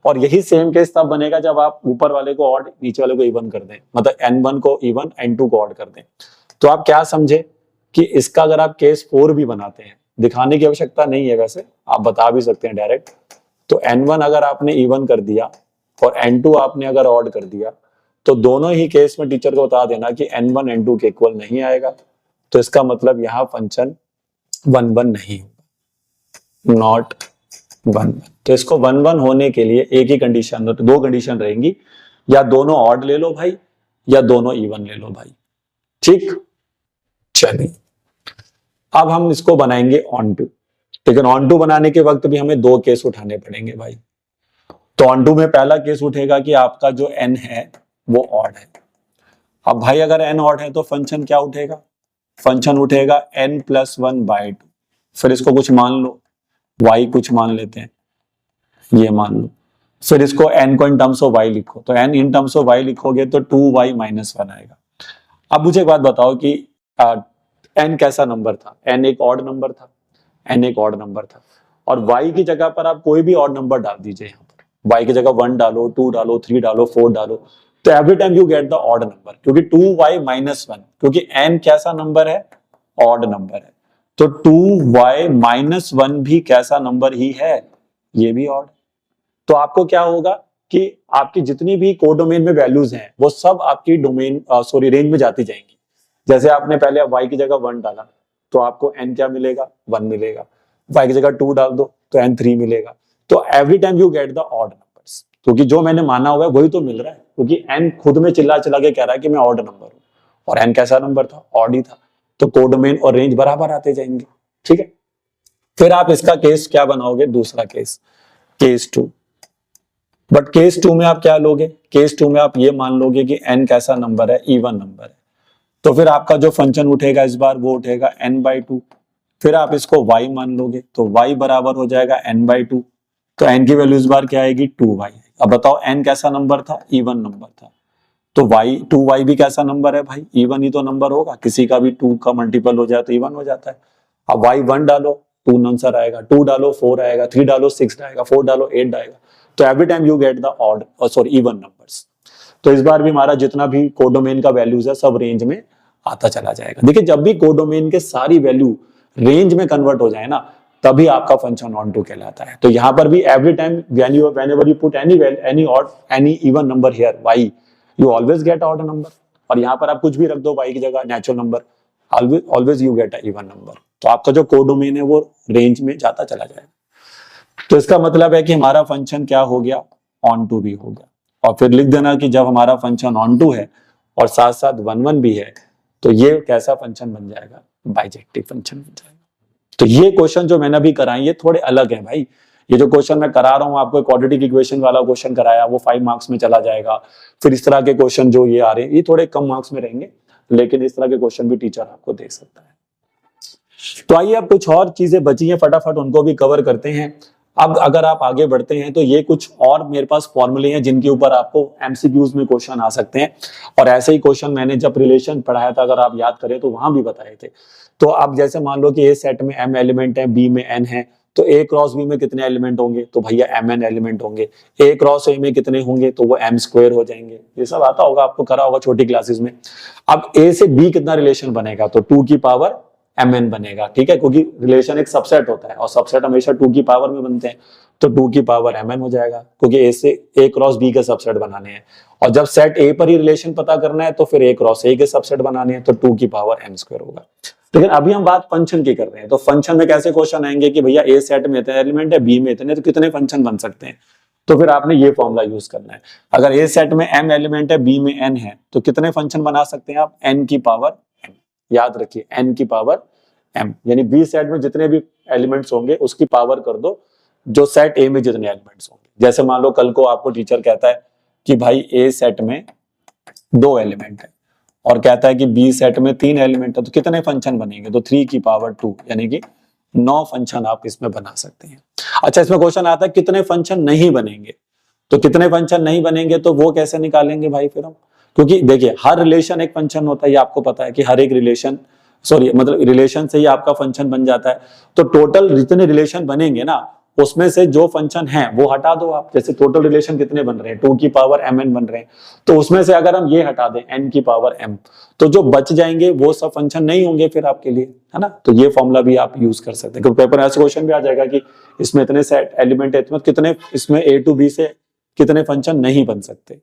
और यही सेम केस तब बनेगा जब आप ऊपर वाले को ऑड नीचे वाले को इवन कर दें, मतलब n1 को इवन n2 को ऑड कर दें। तो आप क्या समझे कि इसका अगर आप केस 4 भी बनाते हैं, दिखाने की आवश्यकता नहीं है, वैसे आप बता भी सकते हैं डायरेक्ट। तो n1 अगर आपने इवन कर दिया और n2 आपने अगर ऑड कर दिया, तो दोनों ही केस में टीचर को बता देना कि n1 n2 के इक्वल नहीं आएगा। तो इसका मतलब यहां फंक्शन 1 1 नहीं होगा, नॉट 1 1। तो इसको 1 1 होने के लिए एक ही कंडीशन, तो दो कंडीशन रहेंगी, या दोनों ऑड ले लो भाई या दोनों इवन ले लो भाई। ठीक, चलिए अब हम इसको बनाएंगे ऑन टू, लेकिन ऑन टू बनाने के वक्त भी हमें दो केस उठाने पड़ेंगे भाई। तो ऑन टू में पहला केस उठेगा कि आपका जो n है वो ऑड है। अब भाई अगर n ऑड है तो फंक्शन क्या उठेगा, फंक्शन उठेगा n+1/2। फिर इसको कुछ मान लो, y कुछ मान लेते हैं, ये मान लो। फिर इसको n को इन टर्म्स ऑफ y लिखो, तो n in terms of y लिखोगे तो 2y-1 आएगा। अब मुझे एक बात बताओ कि n कैसा नंबर था, n एक ऑड नंबर था, n एक ऑड नंबर था, और y की जगह पर आप कोई भी ऑड नंबर डाल दीजिए। यहाँ पर y की जगह 1 डालो, 2 डालो, 3 डालो, 4 डालो, तो every time you get the odd number, क्योंकि 2y-1, क्योंकि n कैसा नंबर है, ऑड नंबर है। तो 2y-1 भी कैसा नंबर ही है, ये भी ऑड। तो आपको क्या होगा कि आपकी जितनी भी कोडोमेन में वैल्यूज हैं वो सब आपकी डोमेन रेंज में जाती जाएंगी। जैसे आपने पहले y की जगह 1 डाला तो आपको n क्या मिलेगा, 1 मिलेगा। y की जगह 2 डाल दो तो n 3 मिलेगा। तो every time you get the odd numbers, क्योंकि जो मैंने माना हुआ है वही तो मिल रहा है, क्योंकि n खुद में चिल्ला चिल्ला के कह रहा है कि मैं ऑड नंबर हूं, और n कैसा नंबर था, ऑड ही था। तो कोडोमेन और रेंज बराबर आते जाएंगे। ठीक है, फिर आप इसका केस क्या बनाओगे, दूसरा केस, केस 2। बट केस 2 में आप क्या लोगे, केस 2 में आप ये मान लोगे कि n कैसा नंबर है, इवन नंबर है, तो फिर आपका जो फंक्शन उठेगा इस बार वो उठेगा n/2। फिर आप इसको y मान लोगे तो y बराबर हो जाएगा n/2, तो n की वैल्यू इस बार क्या आएगी 2y। अब बताओ n कैसा नंबर था, इवन नंबर था, तो y 2y भी कैसा नंबर है भाई, इवन ही तो नंबर होगा, किसी का भी 2 का मल्टीपल हो जाए तो इवन हो जाता है। अब y 1 डालो 2 आंसर आएगा, 2 डालो 4 आएगा, 3 डालो 6 आएगा, 4 डालो 8 आएगा, तो every time you get the odd sorry even numbers. तो इस बार भी हमारा जितना भी कोडोमेन का वैल्यूज है सब रेंज में आता चला जाएगा। देखिए जब भी कोडोमेन के सारी वैल्यू रेंज में कन्वर्ट हो जाए ना, तभी आपका फंक्शन ऑन टू कहलाता है। तो यहाँ पर भी every time whenever you put any odd any even number here y, you always get odd number, और यहाँ पर आप कुछ भी रख दो y की जगह natural number, always you get a even number। तो आपका जो कोडोमेन है वो रेंज में जाता चला जाएगा। तो इसका मतलब है कि हमारा फंक्शन क्या हो गया, ऑन टू भी हो गया। और फिर लिख देना कि जब हमारा फंक्शन ऑन टू है और साथ साथ 1 1 भी है, तो ये कैसा फंक्शन बन जाएगा, बाइजेक्टिव फंक्शन बन जाएगा। तो ये क्वेश्चन जो मैंने अभी कराए ये थोड़े अलग है भाई। ये जो क्वेश्चन मैं करा रहा हूँ आपको, क्वाड्रेटिक इक्वेशन वाला क्वेश्चन कराया, वो 5 मार्क्स में चला जाएगा। फिर इस तरह के क्वेश्चन जो ये आ रहे हैं ये थोड़े कम मार्क्स में रहेंगे, लेकिन इस तरह के क्वेश्चन भी टीचर आपको दे सकता है। तो आइए अब कुछ और चीजें बची हैं, फटाफट उनको भी कवर करते हैं। अब अगर आप आगे बढ़ते हैं तो ये कुछ और मेरे पास फॉर्मूले हैं जिनके ऊपर आपको एमसीक्यूज में क्वेश्चन आ सकते हैं, और ऐसे ही क्वेश्चन मैंने जब रिलेशन पढ़ाया था अगर आप याद करें तो वहां भी बताए थे। तो अब जैसे मान लो कि ए सेट में m एलिमेंट है, बी में n है, तो a क्रॉस बी में कितने एलिमेंट होंगे, तो भैया mn एलिमेंट होंगे। a क्रॉस a में कितने होंगे, तो वो m स्क्वायर हो जाएंगे। ये सब आता होगा, आपको करा होगा छोटी क्लासेस में। अब a से b कितना रिलेशन बनेगा, तो 2 की पावर mn बनेगा, ठीक है, क्योंकि रिलेशन एक सबसेट होता है और सबसेट हमेशा 2 की पावर में बनते हैं, तो 2 की पावर mn हो जाएगा, क्योंकि a से a क्रॉस b के सबसेट बनाने हैं। और जब सेट a पर ही रिलेशन पता करना है तो फिर a क्रॉस a के सबसेट बनाने हैं, तो 2 की पावर m स्क्वायर होगा। लेकिन अभी हम बात फंक्शन की कर रहे हैं, तो फंक्शन में कैसे क्वेश्चन आएंगे कि भैया ए सेट में इतने एलिमेंट है, बी में इतने, तो कितने फंक्शन बन सकते हैं। तो फिर आपने ये फॉर्मूला यूज करना है। अगर ए सेट में m एलिमेंट है, बी में n है, तो कितने फंक्शन बना सकते हैं आप, n की पावर m। याद रखिए n की पावर m, यानी बी सेट में जितने भी एलिमेंट्स होंगे उसकी पावर कर दो जो सेट ए में जितने एलिमेंट्स होंगे। जैसे मान लो कल को आपको टीचर कहता है कि भाई ए सेट में 2 एलिमेंट है और कहता है कि बी सेट में 3 एलिमेंट है, तो कितने फंक्शन बनेंगे, तो 3 की पावर 2, यानी कि 9 फंक्शन आप इसमें बना सकते हैं। अच्छा, इसमें क्वेश्चन आता है कितने फंक्शन नहीं बनेंगे, तो कितने फंक्शन नहीं बनेंगे तो वो कैसे निकालेंगे भाई फिर हम, क्योंकि देखिए हर रिलेशन एक फंक्शन होता है, ये आपको पता है कि हर एक रिलेशन मतलब रिलेशन से ही आपका फंक्शन बन जाता है। तो टोटल जितने रिलेशन बनेंगे ना उसमें से जो फंक्शन है वो हटा दो आप। जैसे टोटल रिलेशन कितने बन रहे हैं, 2 की पावर mn बन रहे हैं, तो उसमें से अगर हम ये हटा दें n की पावर m, तो जो बच जाएंगे वो सब फंक्शन नहीं होंगे फिर आपके लिए, है ना। तो ये फॉर्मूला भी आप यूज कर सकते हैं, क्योंकि पेपर ऐसे क्वेश्चन भी आ जाएगा कि इसमें इतने सेट एलिमेंट है, कितने इसमें a to b से कितने फंक्शन नहीं बन सकते।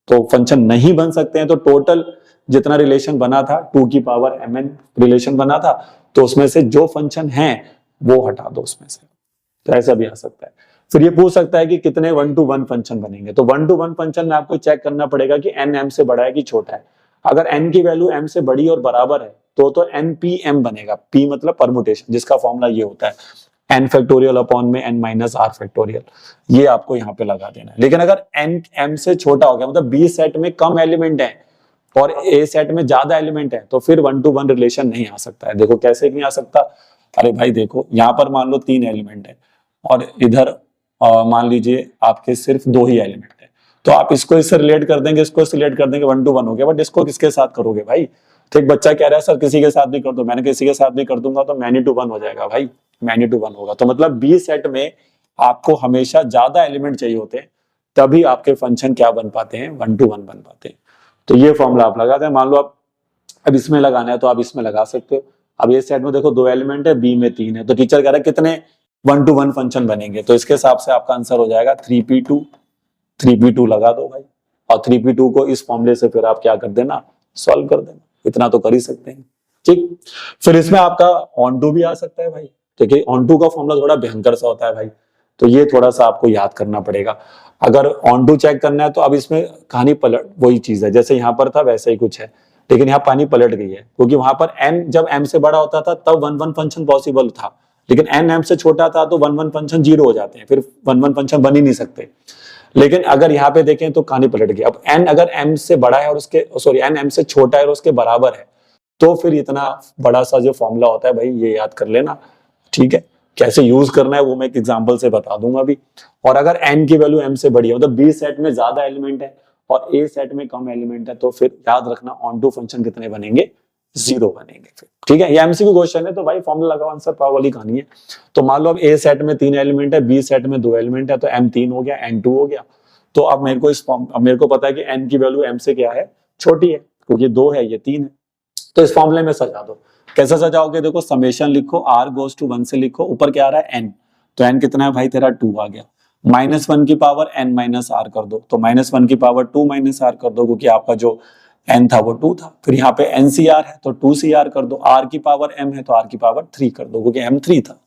तो फंक्शन नहीं बन सकते हैं तो टोटल जितना रिलेशन बना था 2 की पावर mn रिलेशन बना था, तो उसमें से जो फंक्शन है वो हटा दो उसमें से। तो ऐसा भी आ सकता है। फिर ये पूछ सकता है कि कितने 1 to 1 फंक्शन बनेंगे, तो 1 to 1 फंक्शन में आपको चेक करना पड़ेगा कि n m से बड़ा है कि छोटा है। अगर n की वैल्यू m से बड़ी और बराबर है तो npm बनेगा। p मतलब परमुटेशन, जिसका फॉर्मूला ये होता है n फैक्टोरियल अपॉन में n माइनस r फैक्टोरियल, ये आपको यहाँ पे लगा देना है। लेकिन अगर n m से छोटा हो गया, मतलब b सेट में कम एलिमेंट है और a सेट में ज्यादा एलिमेंट है, तो फिर 1 to 1 रिलेशन नहीं आ सकता है। देखो कैसे नहीं आ सकता, अरे भाई देखो यहाँ पर मान लो 3 एलिमेंट है और इधर मान लीजिए आपके सिर्फ 2 ही एलिमेंट है, तो आप इसको इससे रिलेट कर देंगे, इसको इससे रिलेट कर देंगे, 1 to 1 हो गया। बट इसको किसके साथ करोगे भाई, तो एक बच्चा कह रहा है सर किसी के साथ नहीं कर दो, मैंने किसी के साथ नहीं कर दूंगा तो मैनी टू 1 हो जाएगा भाई, मैनी टू 1 होगा। तो मतलब बी सेट में आपको हमेशा ज्यादा एलिमेंट चाहिए होते हैं, तभी आपके फंक्शन क्या बन पाते हैं, 1 to 1 बन पाते हैं। तो ये फॉर्मूला आप लगाते हैं। मान लो आप अब इसमें लगाना है तो आप इसमें लगा सकते हो। अब ये सेट में देखो 2 एलिमेंट है, बी में 3 है, तो टीचर कह रहा है कितने 1 to 1 फंक्शन बनेंगे, तो इसके हिसाब से आपका आंसर हो जाएगा 3p2 लगा दो भाई, और 3p2 को इस फॉर्मूले से फिर आप क्या कर देना, सॉल्व कर देना। इतना तो कर ही सकते हैं, ठीक। फिर इसमें आपका ऑन टू भी आ सकता है भाई, ठीक है। ऑन टू का फॉर्मूला थोड़ा भयंकर सा होता है भाई, तो ये थोड़ा सा आपको याद करना पड़ेगा। अगर ऑन टू चेक करना है तो अब इसमें कहानी पलट वही चीज है, जैसे यहाँ पर था वैसे ही कुछ है, लेकिन यहाँ पानी पलट गई है, क्योंकि वहां पर n जब m से बड़ा होता था तब 1 1 फंक्शन पॉसिबल था, लेकिन n m से छोटा था तो 1 1 फंक्शन 0 हो जाते हैं, फिर 1 1 फंक्शन बन ही नहीं सकते। लेकिन अगर यहाँ पे देखें तो कहानी पलट गई। अब n अगर m से बड़ा है और उसके सॉरी n m से छोटा है और उसके बराबर है, तो फिर इतना बड़ा सा जो फॉर्मूला होता है भाई ये याद कर लेना, ठीक है। कैसे यूज करना है वो मैं एक एग्जांपल से बता दूंगा अभी। और अगर n की वैल्यू m से बड़ी है, मतलब b सेट में ज्यादा एलिमेंट है और a सेट में कम एलिमेंट है, तो फिर याद रखना ऑन टू फंक्शन कितने बनेंगे, 0 बनेंगे फिर, ठीक है। ये एमसीक्यू क्वेश्चन है तो भाई फॉर्मूला लगाओ, आंसर पावर वाली कहानी है। तो मान लो अब a सेट में 3 एलिमेंट है, b सेट में 2 एलिमेंट है, तो m 3 हो गया, n 2 हो गया। तो अब मेरे को अब मेरे को पता है कि n की वैल्यू m से क्या है, छोटी है, क्योंकि 2 है ये 3 है। तो इस फॉर्मूले में सजा दो। कैसे सजाओगे, देखो समेशन लिखो, r गोज टू 1 से लिखो, ऊपर क्या आ रहा है n, तो n कितना है भाई तेरा 2 आ गया, -1 की पावर n माइनस r कर दो, तो -1 की पावर 2 माइनस r कर दो, क्योंकि आपका जो n था वो 2 था। फिर यहाँ पे ncr है तो 2cr कर दो, r की पावर m है तो r की पावर 3 कर दो, क्योंकि m 3 था,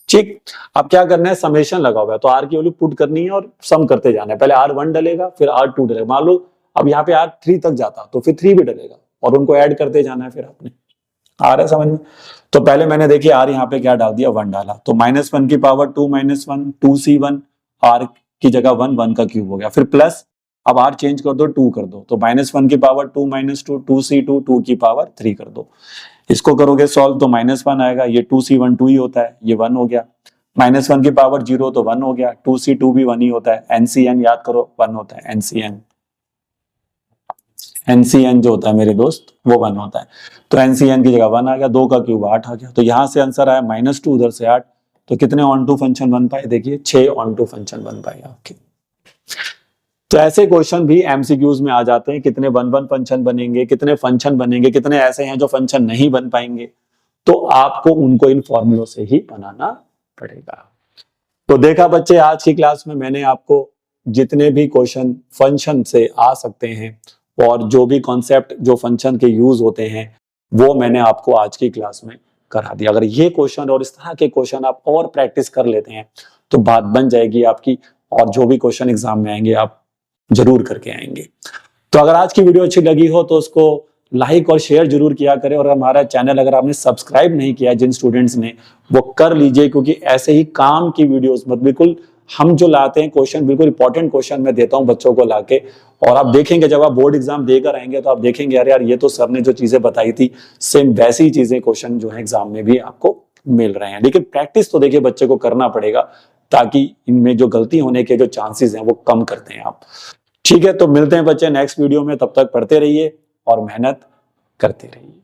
ठीक। अब क्या करना है, समेशन लगा हुआ है तो r की वैल्यू पुट करनी है और सम करते जाना है। पहले r1 डलेगा, फिर r2 डलेगा। मान लो अब यहाँ पे r3 तक जाता तो फिर 3 भी डलेगा और उनको ऐड करते जाना है। फिर आपने आ रहा है समझ में। तो पहले मैंने देखिए r यहाँ पे क्या डाल दिया, 1 डाला, तो -1 की पावर 2 -1 2c1, r की जगह 1 1 का क्यूब हो गया, फिर प्लस अब r चेंज कर दो 2 कर दो, तो -1 की पावर 2 -2 2c2 2 की पावर 3 कर दो। इसको करोगे सॉल्व तो -1 आएगा, ये 2c1 2 ही होता है, ये 1 हो गया, -1 की पावर 0 तो 1 हो गया, 2c2 भी 1 ही होता है, NCN याद करो 1 होता है, NCN जो होता है मेरे दोस्त वो 1 होता है। तो NCN की जगह 1 आ गया, 2 का क्यूब 8 आ गया, तो यहां से आंसर आया -2 उधर से 8, तो कितने ऑन टू फंक्शन बन पाए, देखिए 6 ऑन टू फंक्शन बन पाए आपके। तो ऐसे क्वेश्चन भी एमसीक्यूज में आ जाते हैं, कितने 1 फंक्शन बनेंगे, कितने फंक्शन बनेंगे, कितने ऐसे हैं जो फंक्शन नहीं बन पाएंगे, तो आपको उनको इन फॉर्मूलों से ही बनाना पड़ेगा। तो देखा बच्चे, आज की क्लास में मैंने आपको जितने भी क्वेश्चन फंक्शन से आ सकते हैं और जो भी कॉन्सेप्ट जो फंक्शन के यूज होते हैं वो मैंने आपको आज की क्लास में करा दिया। अगर ये क्वेश्चन और इस तरह के क्वेश्चन आप और प्रैक्टिस कर लेते हैं तो बात बन जाएगी आपकी, और जो भी क्वेश्चन एग्जाम में आएंगे आप जरूर करके आएंगे। तो अगर आज की वीडियो अच्छी लगी हो तो उसको लाइक और शेयर जरूर किया करें, और हमारा चैनल अगर आपने सब्सक्राइब नहीं किया जिन स्टूडेंट्स ने, वो कर लीजिए, क्योंकि ऐसे ही काम की वीडियोस बिल्कुल हम जो लाते हैं क्वेश्चन, बिल्कुल इंपॉर्टेंट क्वेश्चन मैं देता हूं बच्चों को लाके, और आप देखेंगे जब आप बोर्ड एग्जाम देकर आएंगे तो आप देखेंगे अरे यार ये तो सर ने जो चीजें बताई थी सेम वैसी ही चीजें क्वेश्चन जो है एग्जाम में भी आपको मिल रहे हैं। लेकिन प्रैक्टिस तो देखिए बच्चे को करना पड़ेगा, ताकि इनमें जो गलती होने के जो चांसेस हैं वो कम करते हैं आप, ठीक है। तो मिलते हैं बच्चे नेक्स्ट वीडियो में, तब तक पढ़ते रहिए और मेहनत करते रहिए।